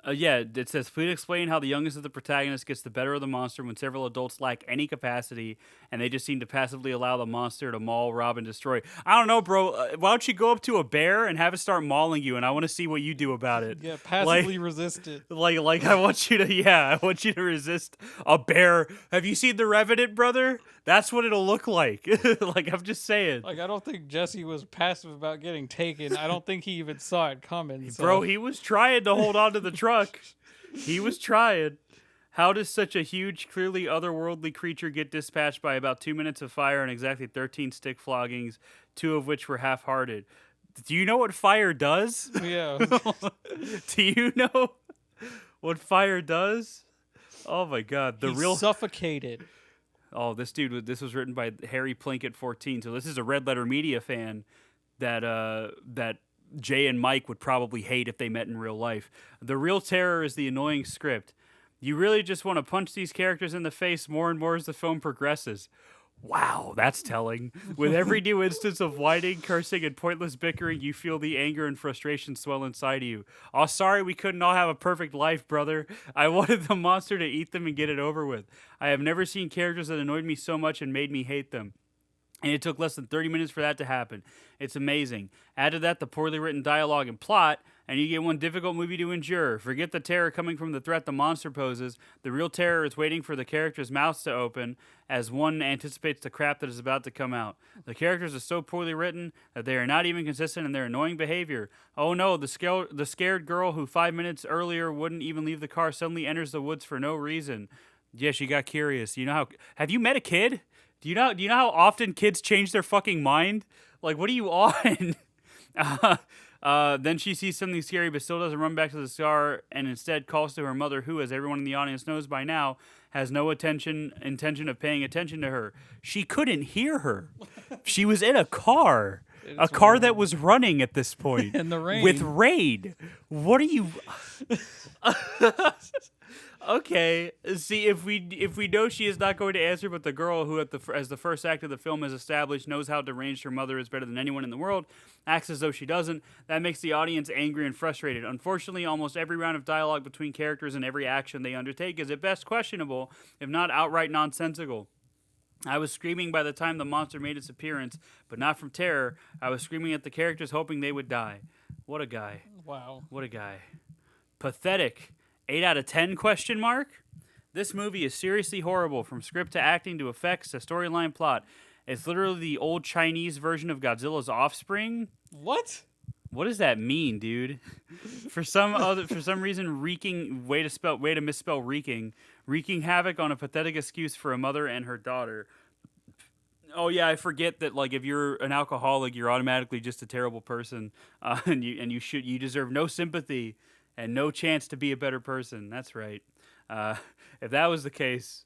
Yeah, it says, please explain how the youngest of the protagonists gets the better of the monster when several adults lack any capacity and they just seem to passively allow the monster to maul, rob, and destroy. I don't know, bro. Why don't you go up to a bear and have it start mauling you, and I want to see what you do about it. Yeah, passively resist it. I want you to resist a bear. Have you seen The Revenant, brother? That's what it'll look like. Like, I'm just saying. Like, I don't think Jesse was passive about getting taken. I don't think he even saw it coming. So. Bro, he was trying to hold on to the truck. He was trying. How does such a huge, clearly otherworldly creature get dispatched by about 2 minutes of fire and exactly 13 stick floggings, 2 of which were half-hearted? Do you know what fire does? Yeah. Do you know what fire does? Oh my God, He suffocated. Oh, this was written by Harry Plinkett 14. So this is a Red Letter Media fan that Jay and Mike would probably hate if they met in real life. The real terror is the annoying script. You really just want to punch these characters in the face more and more as the film progresses. Wow, that's telling. With every new instance of whining, cursing, and pointless bickering, you feel the anger and frustration swell inside of you. Oh, sorry we couldn't all have a perfect life, brother. I wanted the monster to eat them and get it over with. I have never seen characters that annoyed me so much and made me hate them. And it took less than 30 minutes for that to happen. It's amazing. Add to that the poorly written dialogue and plot, and you get one difficult movie to endure. Forget the terror coming from the threat the monster poses. The real terror is waiting for the characters' mouths to open as one anticipates the crap that is about to come out. The characters are so poorly written that they are not even consistent in their annoying behavior. Oh no, the scared girl who 5 minutes earlier wouldn't even leave the car suddenly enters the woods for no reason. Yeah, she got curious. You know how... Have you met a kid? Do you know how often kids change their fucking mind? Like, what are you on? Then she sees something scary but still doesn't run back to the car and instead calls to her mother who, as everyone in the audience knows by now, has no intention of paying attention to her. She couldn't hear her. She was in a car. A car that was running at this point. In the rain. With rain. What are you... Okay, see, if we know she is not going to answer, but the girl who, as the first act of the film is established, knows how deranged her mother is better than anyone in the world, acts as though she doesn't, that makes the audience angry and frustrated. Unfortunately, almost every round of dialogue between characters and every action they undertake is at best questionable, if not outright nonsensical. I was screaming by the time the monster made its appearance, but not from terror. I was screaming at the characters hoping they would die. What a guy. Wow. What a guy. Pathetic. 8 out of 10 question mark? This movie is seriously horrible, from script to acting to effects to storyline plot. It's literally the old Chinese version of Godzilla's Offspring. What? What does that mean, dude? For some reason, way to misspell wreaking havoc on a pathetic excuse for a mother and her daughter. Oh yeah, I forget that. Like, if you're an alcoholic, you're automatically just a terrible person, and you deserve no sympathy and no chance to be a better person. That's right. If that was the case,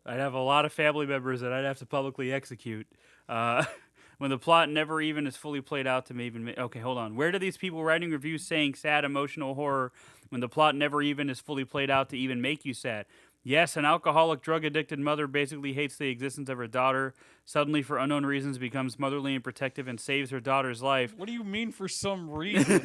I'd have a lot of family members that I'd have to publicly execute. When the plot never even is fully played out to me. Okay, hold on. Where do these people writing reviews saying sad, emotional horror when the plot never even is fully played out to even make you sad? Yes, an alcoholic, drug-addicted mother basically hates the existence of her daughter, suddenly for unknown reasons becomes motherly and protective and saves her daughter's life. What do you mean for some reason?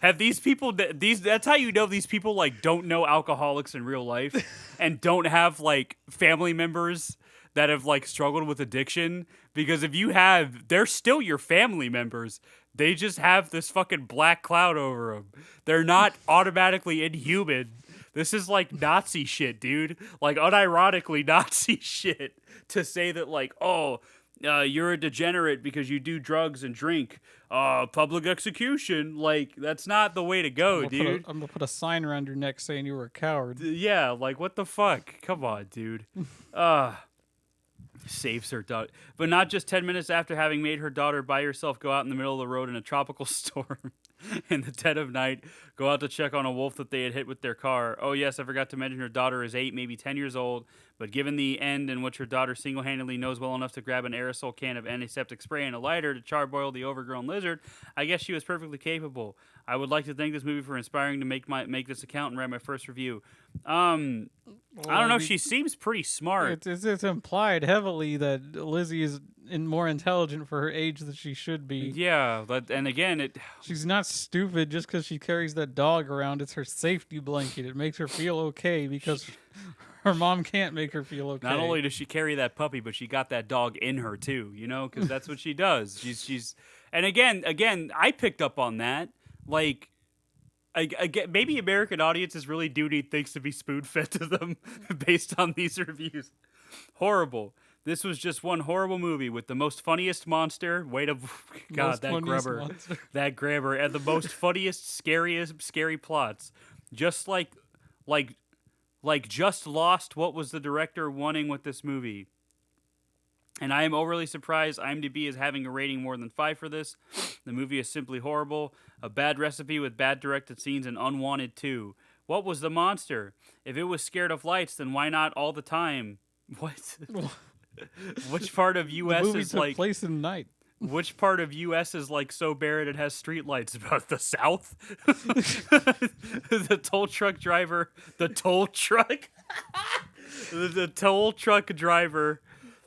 Have these people, that's how you know these people, like, don't know alcoholics in real life and don't have, like, family members that have, like, struggled with addiction. Because if you have, they're still your family members. They just have this fucking black cloud over them. They're not automatically inhuman. This is like Nazi shit, dude. Like, unironically Nazi shit to say that, like, you're a degenerate because you do drugs and drink. Public execution. Like, that's not the way to go, dude. I'm gonna put a sign around your neck saying you were a coward. Yeah, like, what the fuck? Come on, dude. Saves her daughter. But not just 10 minutes after having made her daughter by herself go out in the middle of the road in a tropical storm in the dead of night, go out to check on a wolf that they had hit with their car. Oh, yes, I forgot to mention her daughter is 8, maybe 10 years old, but given the end in which her daughter single-handedly knows well enough to grab an aerosol can of antiseptic spray and a lighter to charboil the overgrown lizard, I guess she was perfectly capable. I would like to thank this movie for inspiring to make this account and write my first review. I don't know. She seems pretty smart. It's implied heavily that Lizzie is more intelligent for her age than she should be. Yeah, and again, she's not stupid just because she carries that dog around. It's her safety blanket. It makes her feel okay because her mom can't make her feel okay. Not only does she carry that puppy, but she got that dog in her too. You know, because that's what she does. She's and again, I picked up on that. Like, maybe American audiences really do need things to be spoon-fed to them based on these reviews. Horrible. This was just one horrible movie with the most funniest monster. Wait a God, Most that funniest grubber, monster. that grabber, and the most funniest, scary plots. Just like, just Lost. What was the director wanting with this movie? And I am overly surprised IMDb is having a rating more than 5 for this. The movie is simply horrible. A bad recipe with bad directed scenes and unwanted too. What was the monster? If it was scared of lights, then why not all the time? What? Which part of The U.S. movie is took like? place in night. Which part of U.S. is like so barren it has streetlights? About the South? The toll truck driver. The toll truck. The toll truck driver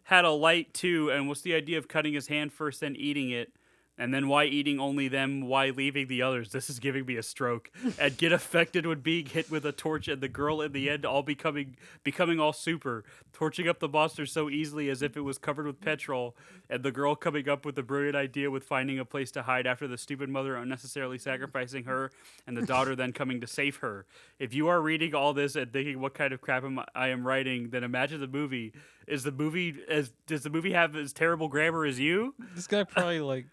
had a light too, and what's the idea of cutting his hand first, then eating it? And then why eating only them? Why leaving the others? This is giving me a stroke. And get affected when being hit with a torch, and the girl in the end all becoming all super, torching up the monster so easily as if it was covered with petrol, and the girl coming up with the brilliant idea with finding a place to hide after the stupid mother unnecessarily sacrificing her, and the daughter then coming to save her. If you are reading all this and thinking what kind of crap I am writing, then imagine the movie. Does the movie have as terrible grammar as you? This guy probably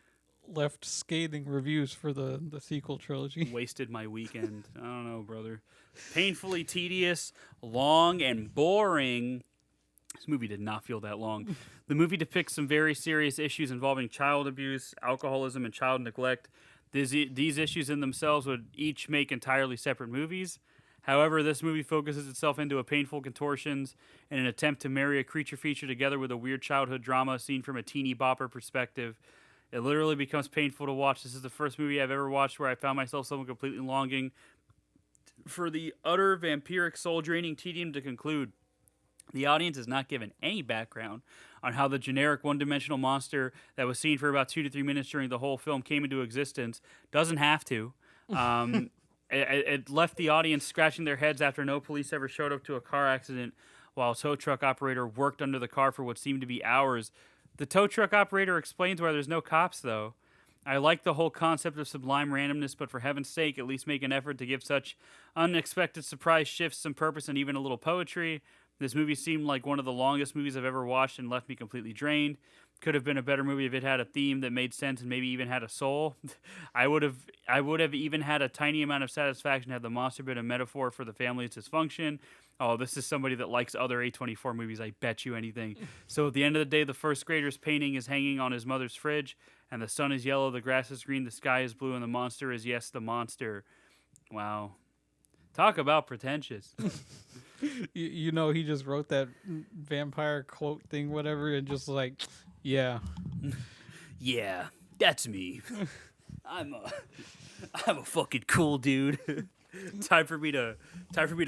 left scathing reviews for the sequel trilogy. Wasted my weekend. I don't know, brother. Painfully tedious, long, and boring. This movie did not feel that long. The movie depicts some very serious issues involving child abuse, alcoholism, and child neglect. These issues in themselves would each make entirely separate movies. However, this movie focuses itself into a painful contortions in an attempt to marry a creature feature together with a weird childhood drama seen from a teeny bopper perspective. It literally becomes painful to watch. This is the first movie I've ever watched where I found myself somewhat completely longing for the utter vampiric soul-draining tedium to conclude. The audience is not given any background on how the generic one-dimensional monster that was seen for about 2 to 3 minutes during the whole film came into existence. Doesn't have to. It left the audience scratching their heads after no police ever showed up to a car accident while a tow truck operator worked under the car for what seemed to be hours. The tow truck operator explains why there's no cops, though. I like the whole concept of sublime randomness, but for heaven's sake, at least make an effort to give such unexpected surprise shifts some purpose and even a little poetry. This movie seemed like one of the longest movies I've ever watched and left me completely drained. Could have been a better movie if it had a theme that made sense and maybe even had a soul. I would have even had a tiny amount of satisfaction had the monster been a metaphor for the family's dysfunction. Oh, this is somebody that likes other A24 movies, I bet you anything. So at the end of the day, the first grader's painting is hanging on his mother's fridge, and the sun is yellow, the grass is green, the sky is blue, and the monster is, yes, the monster. Wow. Talk about pretentious. You know, he just wrote that vampire quote thing, whatever, and just yeah. Yeah, that's me. I'm a fucking cool dude. Time for me to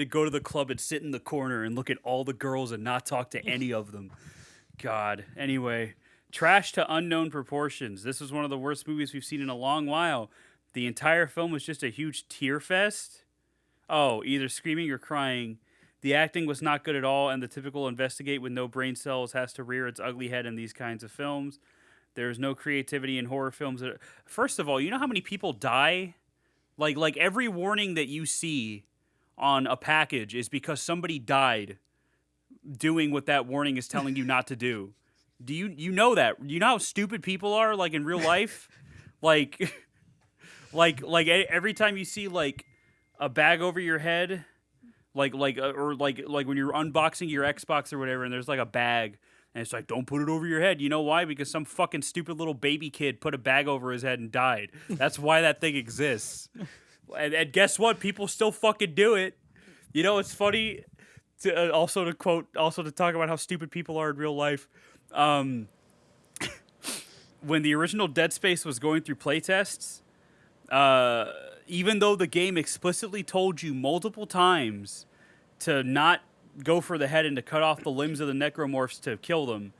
go to the club and sit in the corner and look at all the girls and not talk to any of them. God. Anyway, trash to unknown proportions. This was one of the worst movies we've seen in a long while. The entire film was just a huge tear fest. Oh, either screaming or crying. The acting was not good at all, and the typical investigate with no brain cells has to rear its ugly head in these kinds of films. There's no creativity in horror films. First of all, you know how many people die? Like every warning that you see on a package is because somebody died doing what that warning is telling you not to do. Do you know that? You know how stupid people are like in real life? like every time you see like a bag over your head, or when you're unboxing your Xbox or whatever, and there's like a bag, and it's like, don't put it over your head. You know why? Because some fucking stupid little baby kid put a bag over his head and died. That's why that thing exists. And guess what? People still fucking do it. You know, it's funny to talk about how stupid people are in real life. When the original Dead Space was going through playtests, even though the game explicitly told you multiple times to not go for the head and to cut off the limbs of the necromorphs to kill them,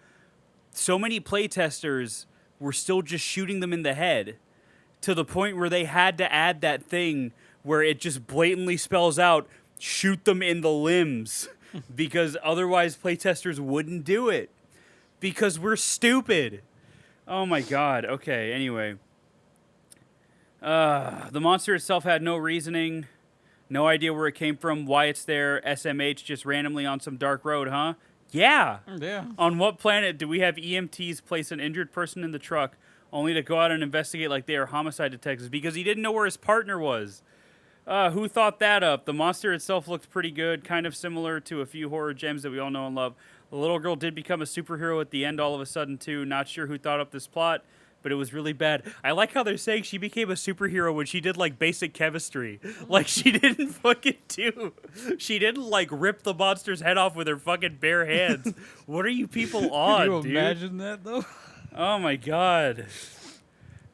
so many playtesters were still just shooting them in the head to the point where they had to add that thing where it just blatantly spells out, shoot them in the limbs, because otherwise playtesters wouldn't do it because we're stupid. Oh my God. Okay, anyway. The monster itself had no reasoning, no idea where it came from, why it's there. SMH just randomly on some dark road, huh? Yeah. Yeah. On what planet do we have EMTs place an injured person in the truck only to go out and investigate like they are homicide detectives because he didn't know where his partner was? Who thought that up? The monster itself looked pretty good, kind of similar to a few horror gems that we all know and love. The little girl did become a superhero at the end all of a sudden, too. Not sure who thought up this plot, but it was really bad. I like how they're saying she became a superhero when she did, like, basic chemistry. Like, she didn't fucking do... She didn't, like, rip the monster's head off with her fucking bare hands. What are you people on, Can you dude? imagine that, though? Oh, my God.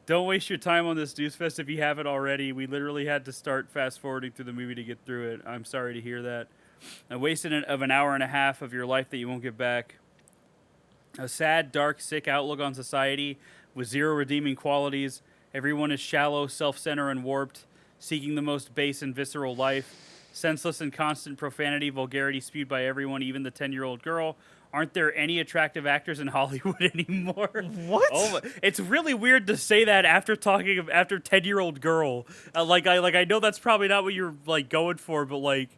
Don't waste your time on this Deuce Fest if you haven't already. We literally had to start fast-forwarding through the movie to get through it. I'm sorry to hear that. A waste of an hour and a half of your life that you won't get back. A sad, dark, sick outlook on society with zero redeeming qualities. Everyone is shallow, self-centered, and warped, seeking the most base and visceral life. Senseless and constant profanity, vulgarity spewed by everyone, even the 10-year-old girl. Aren't there any attractive actors in Hollywood anymore? What? Oh, it's really weird to say that after talking after 10-year-old girl. I know that's probably not what you're like going for, but like,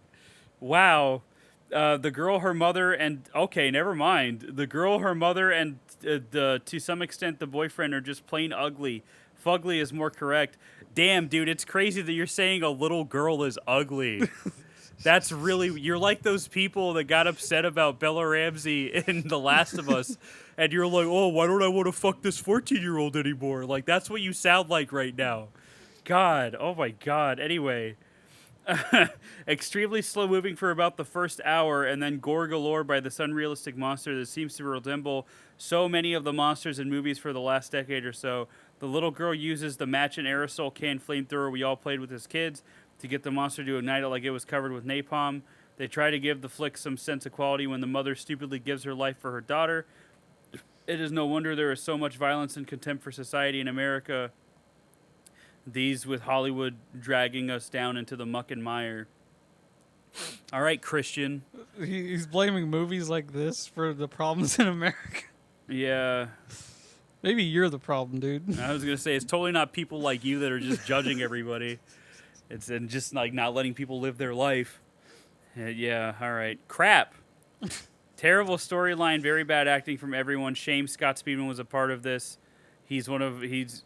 wow. The girl, her mother, and okay, never mind. The girl, her mother, and to some extent the boyfriend are just plain ugly. Fugly is more correct. Damn, dude, it's crazy that you're saying a little girl is ugly. That's really, you're like those people that got upset about Bella Ramsey in The Last of Us, and you're like, oh, why don't I want to fuck this 14-year-old anymore? Like, that's what you sound like right now. God, oh my God. Anyway, extremely slow moving for about the first hour, and then gore galore by this unrealistic monster that seems to resemble so many of the monsters in movies for the last decade or so. The little girl uses the match and aerosol can flamethrower we all played with as kids to get the monster to ignite it like it was covered with napalm. They try to give the flick some sense of quality when the mother stupidly gives her life for her daughter. It is no wonder there is so much violence and contempt for society in America. These with Hollywood dragging us down into the muck and mire. All right, Christian. He's blaming movies like this for the problems in America. Yeah. Maybe you're the problem, dude. I was going to say, it's totally not people like you that are just judging everybody. It's and just like not letting people live their life. Yeah, all right. Crap. Terrible storyline, very bad acting from everyone. Shame Scott Speedman was a part of this. He's a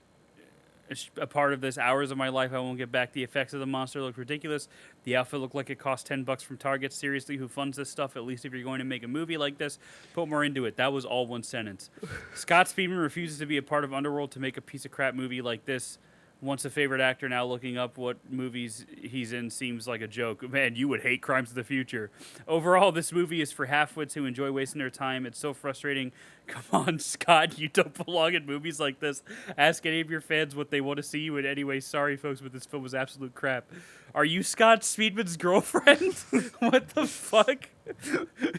part of this. Hours of my life I won't get back. The effects of the monster look ridiculous. The outfit looked like it cost $10 from Target. Seriously, who funds this stuff? At least if you're going to make a movie like this, put more into it. That was all one sentence. Scott Speedman refuses to be a part of Underworld to make a piece of crap movie like this. Once a favorite actor, now looking up what movies he's in seems like a joke. Man, you would hate Crimes of the Future. Overall, this movie is for half-wits who enjoy wasting their time. It's so frustrating. Come on, Scott, you don't belong in movies like this. Ask any of your fans what they want to see you in anyway. Sorry, folks, but this film was absolute crap. Are you Scott Speedman's girlfriend? What the fuck?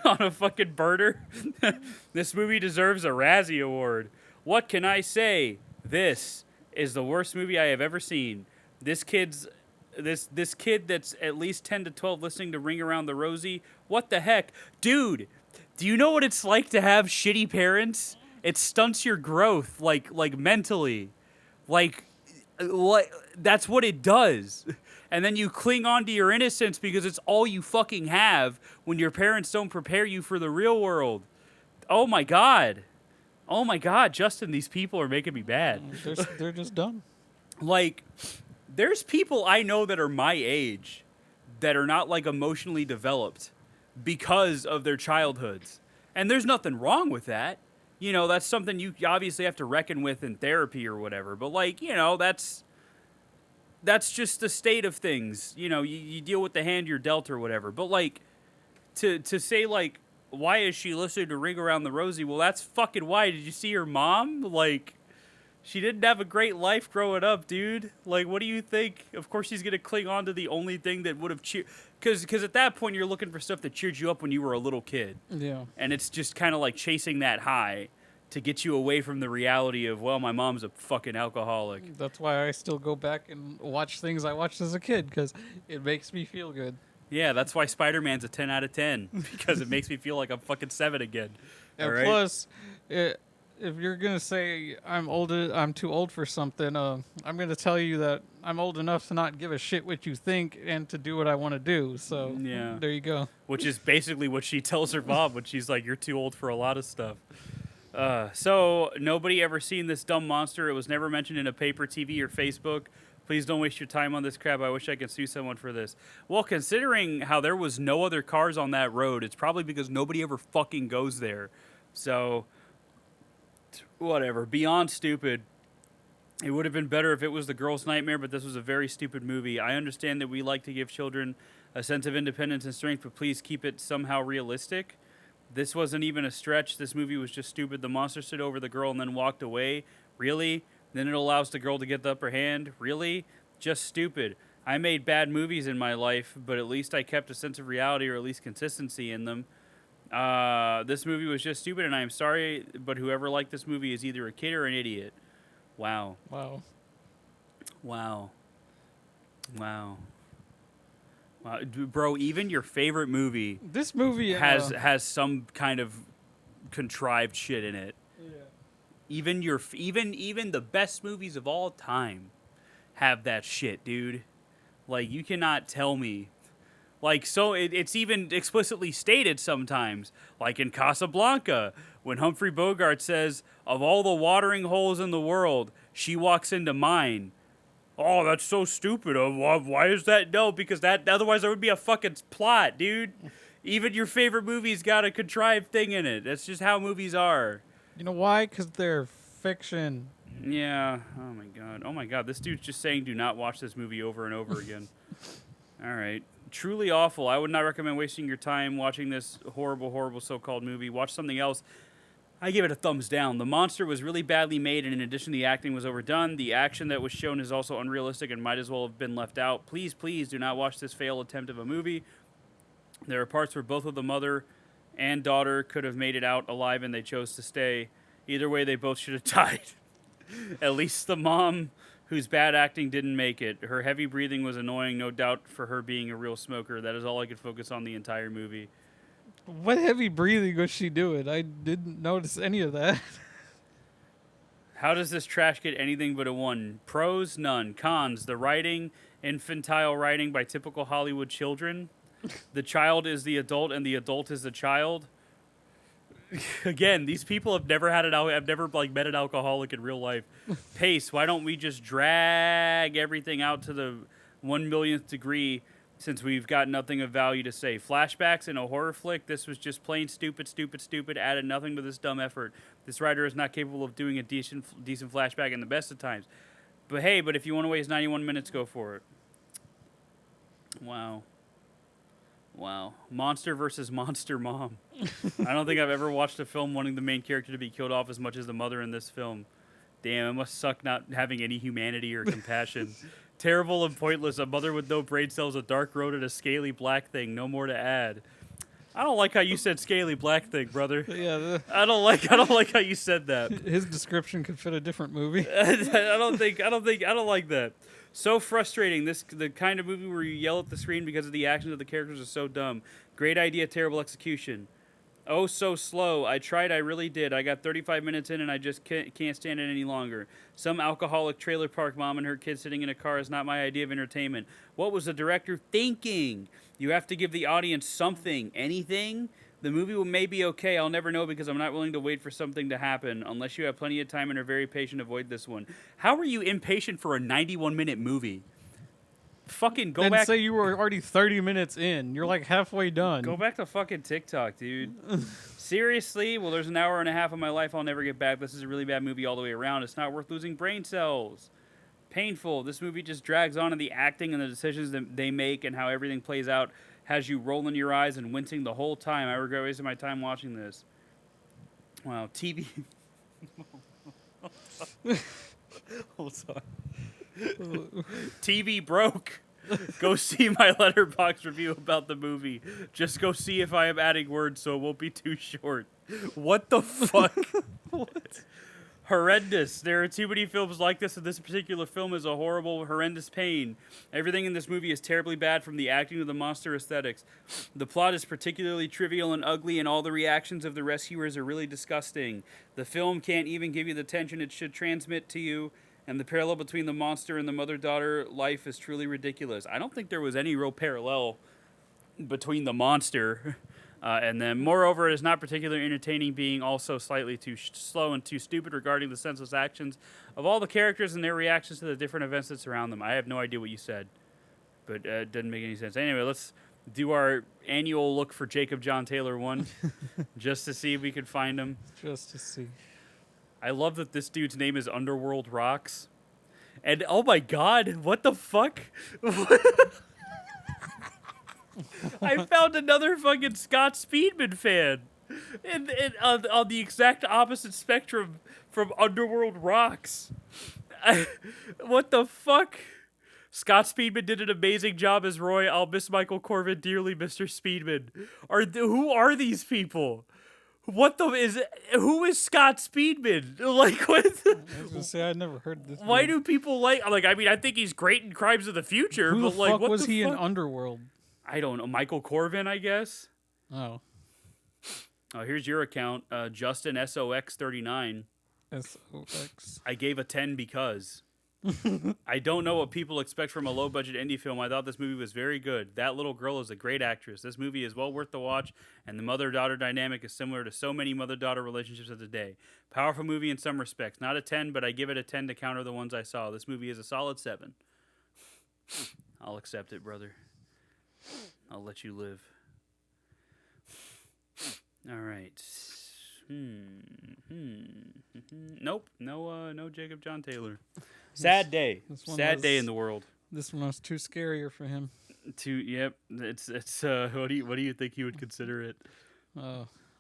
On a fucking burner? This movie deserves a Razzie Award. What can I say? This is the worst movie I have ever seen. This kid that's at least 10 to 12 listening to Ring Around the Rosie. What the heck? Dude, do you know what it's like to have shitty parents? It stunts your growth, like mentally. Like, that's what it does. And then you cling on to your innocence because it's all you fucking have when your parents don't prepare you for the real world. Oh my God. Oh my God, Justin, these people are making me mad. They're just dumb. Like, there's people I know that are my age that are not, like, emotionally developed because of their childhoods. And there's nothing wrong with that. You know, that's something you obviously have to reckon with in therapy or whatever. But, like, you know, that's just the state of things. You know, you deal with the hand you're dealt or whatever. But, like, to say, like, why is she listening to Ring Around the Rosie? Well, that's fucking why. Did you see her mom? Like, she didn't have a great life growing up, dude. Like, what do you think? Of course she's going to cling on to the only thing that would have cheered... Because at that point, you're looking for stuff that cheered you up when you were a little kid. Yeah. And it's just kind of like chasing that high to get you away from the reality of, well, my mom's a fucking alcoholic. That's why I still go back and watch things I watched as a kid, because it makes me feel good. Yeah, that's why Spider-Man's a 10 out of 10, because it makes me feel like I'm fucking 7 again. And all right? plus, if you're gonna say I'm too old for something, I'm gonna tell you that I'm old enough to not give a shit what you think and to do what I want to do. So Yeah. there you go. Which is basically what she tells her mom when she's like, "You're too old for a lot of stuff." So nobody ever seen this dumb monster. It was never mentioned in a paper, TV, or Facebook. Please don't waste your time on this crap. I wish I could sue someone for this. Well, considering how there was no other cars on that road, it's probably because nobody ever fucking goes there. So, whatever. Beyond stupid. It would have been better if it was the girl's nightmare, but this was a very stupid movie. I understand that we like to give children a sense of independence and strength, but please keep it somehow realistic. This wasn't even a stretch. This movie was just stupid. The monster stood over the girl and then walked away. Really? Then it allows the girl to get the upper hand. Really? Just stupid. I made bad movies in my life, but at least I kept a sense of reality or at least consistency in them. This movie was just stupid, and I am sorry, but whoever liked this movie is either a kid or an idiot. Wow. Wow. Wow. Bro, even your favorite movie This movie has some kind of contrived shit in it. Yeah. Even even the best movies of all time have that shit, dude. Like, you cannot tell me. Like, so it's even explicitly stated sometimes, like in Casablanca, when Humphrey Bogart says, "Of all the watering holes in the world, she walks into mine." Oh, that's so stupid. Why is that? No, because otherwise there would be a fucking plot, dude. Even your favorite movie's got a contrived thing in it. That's just how movies are. You know why? Because they're fiction. Yeah. Oh my god. Oh my god. This dude's just saying, do not watch this movie over and over again. All right. Truly awful. I would not recommend wasting your time watching this horrible, horrible so-called movie. Watch something else. I give it a thumbs down. The monster was really badly made, and in addition, the acting was overdone. The action that was shown is also unrealistic and might as well have been left out. Please, please do not watch this failed attempt of a movie. There are parts where both of the mother and daughter could have made it out alive, and they chose to stay. Either way, they both should have died. At least the mom, whose bad acting didn't make it. Her heavy breathing was annoying, no doubt, for her being a real smoker. That is all I could focus on the entire movie. What heavy breathing was she doing? I didn't notice any of that. How does this trash get anything but a 1? Pros, none. Cons, the writing, infantile writing by typical Hollywood children. The child is the adult and the adult is the child. Again, these people have never met an alcoholic in real life. Pace, why don't we just drag everything out to the 1,000,000th degree since we've got nothing of value to say? Flashbacks in a horror flick, this was just plain stupid, added nothing to this dumb effort. This writer is not capable of doing a decent flashback in the best of times. But hey, if you want to waste 91 minutes, go for it. Wow. Monster versus Monster Mom. I don't think I've ever watched a film wanting the main character to be killed off as much as the mother in this film. Damn, it must suck not having any humanity or compassion. Terrible and pointless. A mother with no brain cells, a dark road, and a scaly black thing. No more to add. I don't like how you said scaly black thing, brother. Yeah. I don't like how you said that. His description could fit a different movie. I don't like that. So frustrating. The kind of movie where you yell at the screen because of the actions of the characters is so dumb. Great idea, terrible execution. Oh, so slow. I tried, I really did. I got 35 minutes in and I just can't stand it any longer. Some alcoholic trailer park mom and her kid sitting in a car is not my idea of entertainment. What was the director thinking? You have to give the audience something. Anything? The movie may be okay. I'll never know because I'm not willing to wait for something to happen. Unless you have plenty of time and are very patient, avoid this one. How are you impatient for a 91-minute movie? Fucking go back. And say you were already 30 minutes in. You're like halfway done. Go back to fucking TikTok, dude. Seriously? Well, there's an hour and a half of my life I'll never get back. This is a really bad movie all the way around. It's not worth losing brain cells. Painful. This movie just drags on, and the acting and the decisions that they make and how everything plays out has you rolling your eyes and wincing the whole time. I regret wasting my time watching this. Wow, TV. Hold on. TV broke. Go see my Letterboxd review about the movie. Just go see if I am adding words so it won't be too short. What the fuck? What? Horrendous. There are too many films like this, and this particular film is a horrible, horrendous pain. Everything in this movie is terribly bad, from the acting to the monster aesthetics. The plot is particularly trivial and ugly, and all the reactions of the rescuers are really disgusting. The film can't even give you the tension it should transmit to you, and the parallel between the monster and the mother-daughter life is truly ridiculous. I don't think there was any real parallel between the monster and then. Moreover, it is not particularly entertaining, being also slightly too slow and too stupid regarding the senseless actions of all the characters and their reactions to the different events that surround them. I have no idea what you said, but it doesn't make any sense. Anyway, let's do our annual look for Jacob John Taylor 1, just to see if we could find him. Just to see. I love that this dude's name is Underworld Rocks. And oh my god, what the fuck? I found another fucking Scott Speedman fan. And on the exact opposite spectrum from Underworld Rocks. What the fuck? Scott Speedman did an amazing job as Roy. I'll miss Michael Corbin dearly, Mr. Speedman. Who are these people? Who is Scott Speedman? Like, what? I was gonna say I never heard this. Why do people like? I mean, I think he's great in Crimes of the Future. Who but the like, fuck what was the he fuck? in Underworld? I don't know. Michael Corbin, I guess. Oh, Here's your account, Justin SOX39. SOX. I gave a 10 because. I don't know what people expect from a low-budget indie film. I thought this movie was very good. That little girl is a great actress. This movie is well worth the watch, and the mother-daughter dynamic is similar to so many mother-daughter relationships of today. Powerful movie in some respects. Not a 10, but I give it a 10 to counter the ones I saw. This movie is a solid 7. I'll accept it, brother. I'll let you live. All right. Nope. No Jacob John Taylor. Sad day. Sad day in the world. This one was too scarier for him. Yep. It's what do you think he would consider it?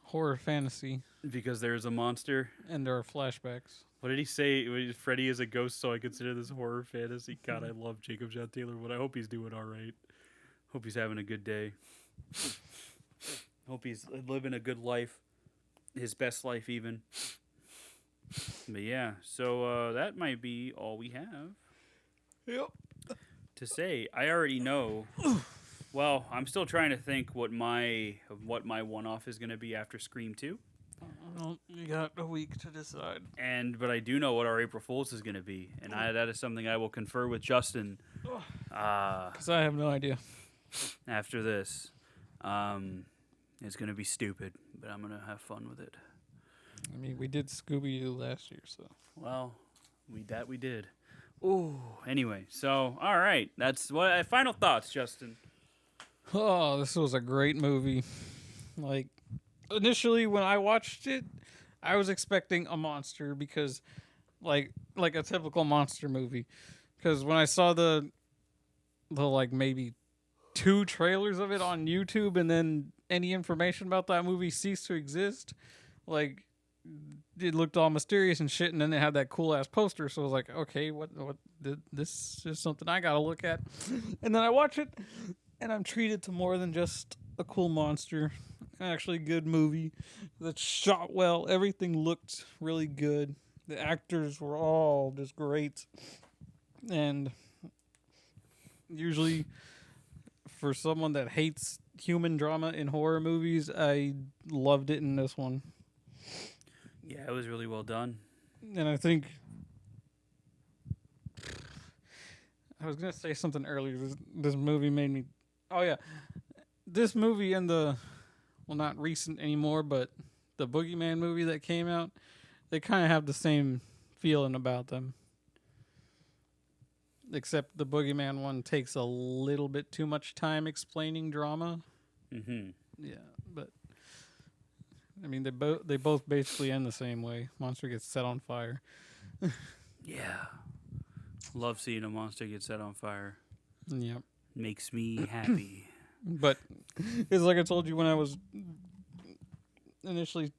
Horror fantasy. Because there's a monster. And there are flashbacks. What did he say? Freddy is a ghost, so I consider this horror fantasy. God, I love Jacob John Taylor, but I hope he's doing all right. Hope he's having a good day. Hope he's living a good life. His best life, even. But yeah, so that might be all we have. Yep. To say. I already know. Well, I'm still trying to think what my one-off is going to be after Scream 2. Well, you got a week to decide. But I do know what our April Fool's is going to be, and that is something I will confer with Justin. Because I have no idea. After this, it's going to be stupid, but I'm going to have fun with it. I mean, we did Scooby-Doo last year, so. Well, we did. Ooh. Anyway, so all right, that's what. Final thoughts, Justin. Oh, this was a great movie. Like, initially when I watched it, I was expecting a monster because, like a typical monster movie. Because when I saw the like maybe 2 trailers of it on YouTube, and then any information about that movie ceased to exist, like, it looked all mysterious and shit, and then it had that cool ass poster, so I was like, okay, what this is something I gotta look at. And then I watch it, and I'm treated to more than just a cool monster. Actually, good movie that's shot well. Everything looked really good. The actors were all just great, and usually for someone that hates human drama in horror movies, I loved it in this one. Yeah, it was really well done. And I think I was gonna say something earlier. This movie made me. Oh yeah, this movie and not recent anymore, but the Boogeyman movie that came out, they kind of have the same feeling about them. Except the Boogeyman one takes a little bit too much time explaining drama. Mm-hmm. Yeah, but I mean they both basically end the same way. Monster gets set on fire. Yeah. Love seeing a monster get set on fire. Yep. Makes me happy. But it's like I told you when I was initially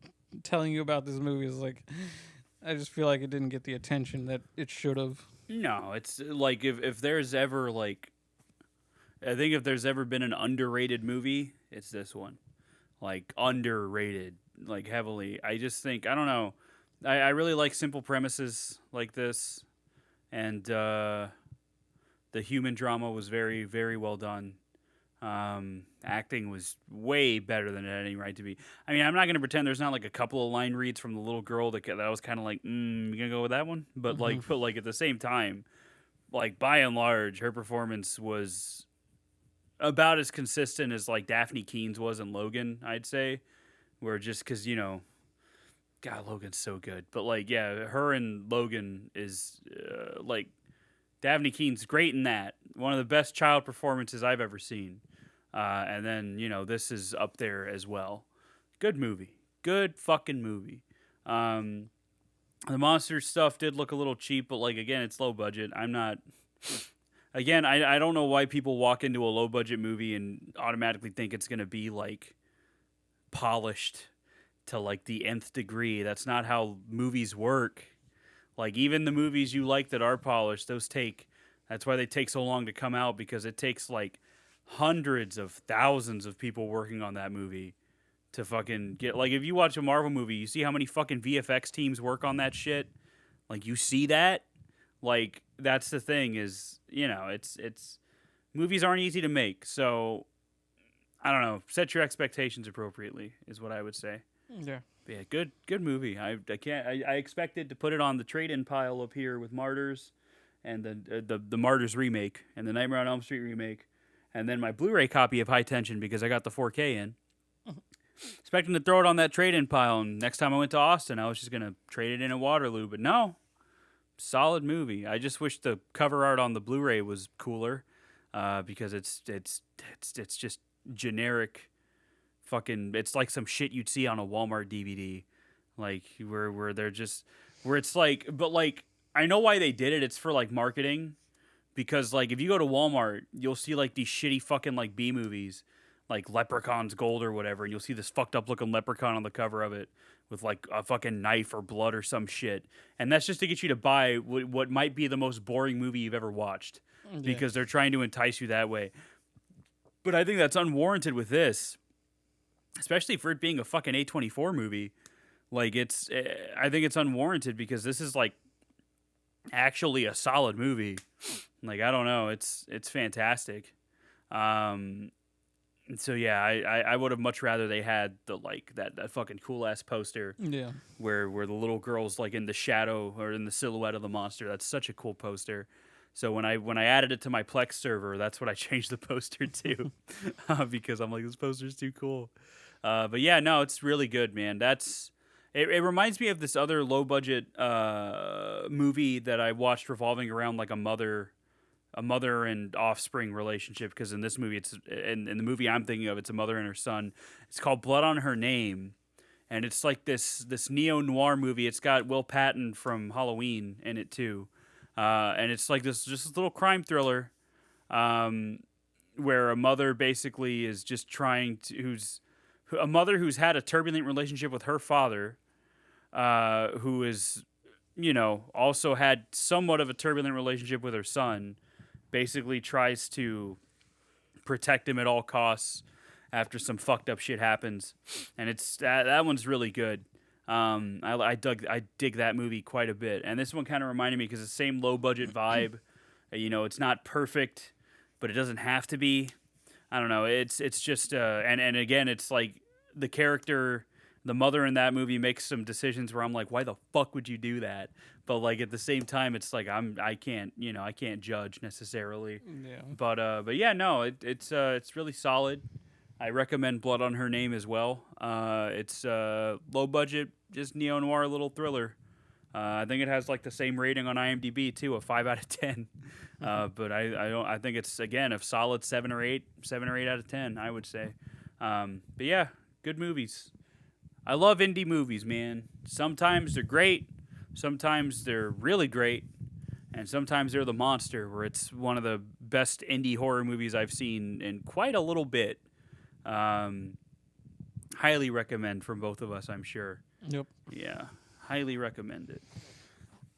telling you about this movie, it's like I just feel like it didn't get the attention that it should have. No, it's like if there's ever I think if there's ever been an underrated movie, it's this one. Like underrated, like heavily. I just think, I don't know, I really like simple premises like this, and the human drama was very, very well done. Acting was way better than it had any right to be. I mean, I'm not gonna pretend there's not like a couple of line reads from the little girl that I was kind of like, you gonna go with that one? But like at the same time, like by and large, her performance was about as consistent as like Daphne Keene's was in Logan, I'd say. Where just because God, Logan's so good. But like, yeah, her and Logan is like Daphne Keene's great in that. One of the best child performances I've ever seen. And then, this is up there as well. Good movie. Good fucking movie. The monster stuff did look a little cheap, but like, again, it's low budget. I'm not. Again, I don't know why people walk into a low budget movie and automatically think it's going to be like polished to like the nth degree. That's not how movies work. Like, even the movies you like that are polished, that's why they take so long to come out, because it takes like hundreds of thousands of people working on that movie to fucking get, like, if you watch a Marvel movie, you see how many fucking VFX teams work on that shit. Like, you see that. Like, that's the thing is, it's movies aren't easy to make. So I don't know, set your expectations appropriately is what I would say. Yeah. But yeah, good movie. I expected to put it on the trade-in pile up here with Martyrs and the Martyrs remake and the Nightmare on Elm Street remake, and then my Blu-ray copy of High Tension because I got the 4K in. Expecting to throw it on that trade-in pile, and next time I went to Austin, I was just gonna trade it in at Waterloo. But no, solid movie. I just wish the cover art on the Blu-ray was cooler, because it's just generic. Fucking, it's like some shit you'd see on a Walmart DVD, like where they're just where it's like, but like I know why they did it. It's for like marketing, because like if you go to Walmart, you'll see like these shitty fucking like B movies, like Leprechaun's Gold or whatever, and you'll see this fucked up looking leprechaun on the cover of it with like a fucking knife or blood or some shit, and that's just to get you to buy what might be the most boring movie you've ever watched, because they're trying to entice you that way. But I think that's unwarranted with this. Especially for it being a fucking A24 movie. Like, I think it's unwarranted, because this is like actually a solid movie. Like, I don't know, it's fantastic. So yeah, I would have much rather they had the like that fucking cool ass poster. Yeah. Where the little girl's like in the shadow or in the silhouette of the monster. That's such a cool poster. So when I added it to my Plex server, that's what I changed the poster to, because I'm like, this poster's too cool. But yeah, no, it's really good, man. It reminds me of this other low budget movie that I watched revolving around like a mother and offspring relationship. Because in this movie, it's in the movie I'm thinking of, it's a mother and her son. It's called Blood on Her Name, and it's like this neo noir movie. It's got Will Patton from Halloween in it too. And it's like this little crime thriller, where a mother basically is just a mother who's had a turbulent relationship with her father, who is, also had somewhat of a turbulent relationship with her son, basically tries to protect him at all costs after some fucked up shit happens, and it's that one's really good. I dig that movie quite a bit, and this one kind of reminded me because the same low budget vibe. It's not perfect, but it doesn't have to be. I don't know. It's just and again, it's like the character, the mother in that movie makes some decisions where I'm like, why the fuck would you do that? But like at the same time, it's like I can't judge necessarily. Yeah. But yeah, no, it's really solid. I recommend Blood on Her Name as well. It's low budget, just neo noir little thriller. I think it has like the same rating on IMDb too, a 5 out of 10. But I think it's again a solid 7 or 8 out of 10, I would say. But yeah, good movies. I love indie movies, man. Sometimes they're great, sometimes they're really great, and sometimes they're the monster, where it's one of the best indie horror movies I've seen in quite a little bit. Highly recommend from both of us, I'm sure. Yep. Yeah, highly recommend it.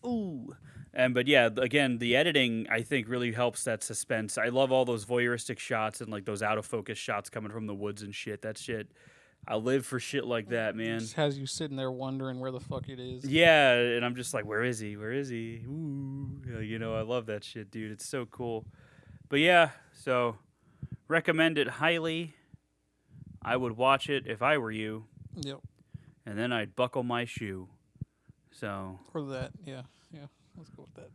Ooh. But yeah, again, the editing, I think, really helps that suspense. I love all those voyeuristic shots and like those out of focus shots coming from the woods and shit. That shit, I live for shit like that, man. Just has you sitting there wondering where the fuck it is. Yeah, and I'm just like, where is he? Where is he? Ooh. I love that shit, dude. It's so cool. But yeah, so recommend it highly. I would watch it if I were you, Yep. and then I'd buckle my shoe. So, Or that. Yeah. Yeah. Let's go with that.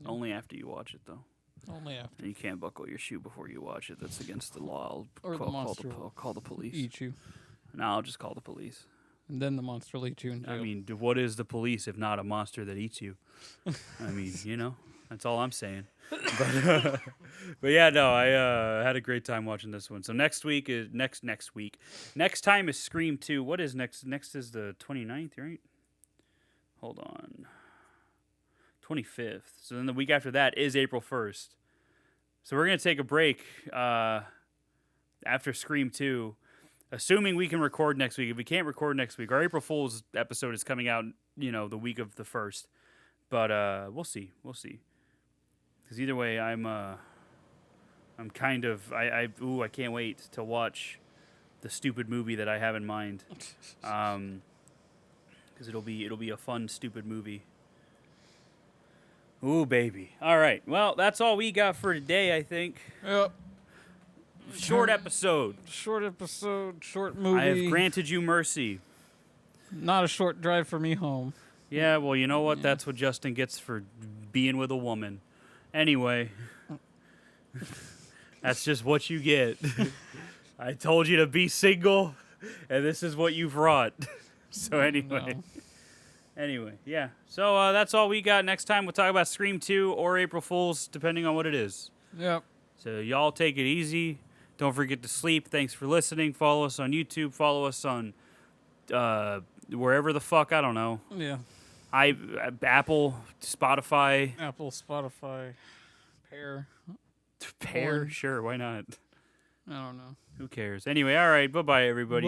only after you watch it, though. Only after. You can't buckle your shoe before you watch it. That's against the law. Or the monster I'll call the police. Eat you. No, I'll just call the police. And then the monster will eat you in jail. I mean, what is the police if not a monster that eats you? I mean, that's all I'm saying. But yeah, no, I had a great time watching this one. So next week is next week. Next time is Scream 2. What is next? Next is the 29th, right? Hold on. 25th. So then the week after that is April 1st. So we're going to take a break after Scream 2. Assuming we can record next week. If we can't record next week, our April Fool's episode is coming out, the week of the 1st. But we'll see. We'll see. Because either way, I'm kind of I can't wait to watch the stupid movie that I have in mind. Because it'll be a fun stupid movie. Ooh, baby. All right. Well, that's all we got for today, I think. Yep. Short episode. Short episode. Short movie. I have granted you mercy. Not a short drive for me home. Yeah, well, you know what? Yeah. That's what Justin gets for being with a woman. Anyway, that's just what you get. I told you to be single, and this is what you've wrought. So anyway. No. Anyway, yeah. So that's all we got. Next time we'll talk about Scream 2 or April Fool's, depending on what it is. Yep. So y'all take it easy. Don't forget to sleep. Thanks for listening. Follow us on YouTube. Follow us on wherever the fuck, I don't know. Yeah. Apple, Spotify. Apple, Spotify, Pear. Pear? Sure, why not? I don't know. Who cares? Anyway, all right. Bye-bye, everybody.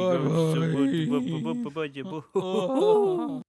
Bye-bye.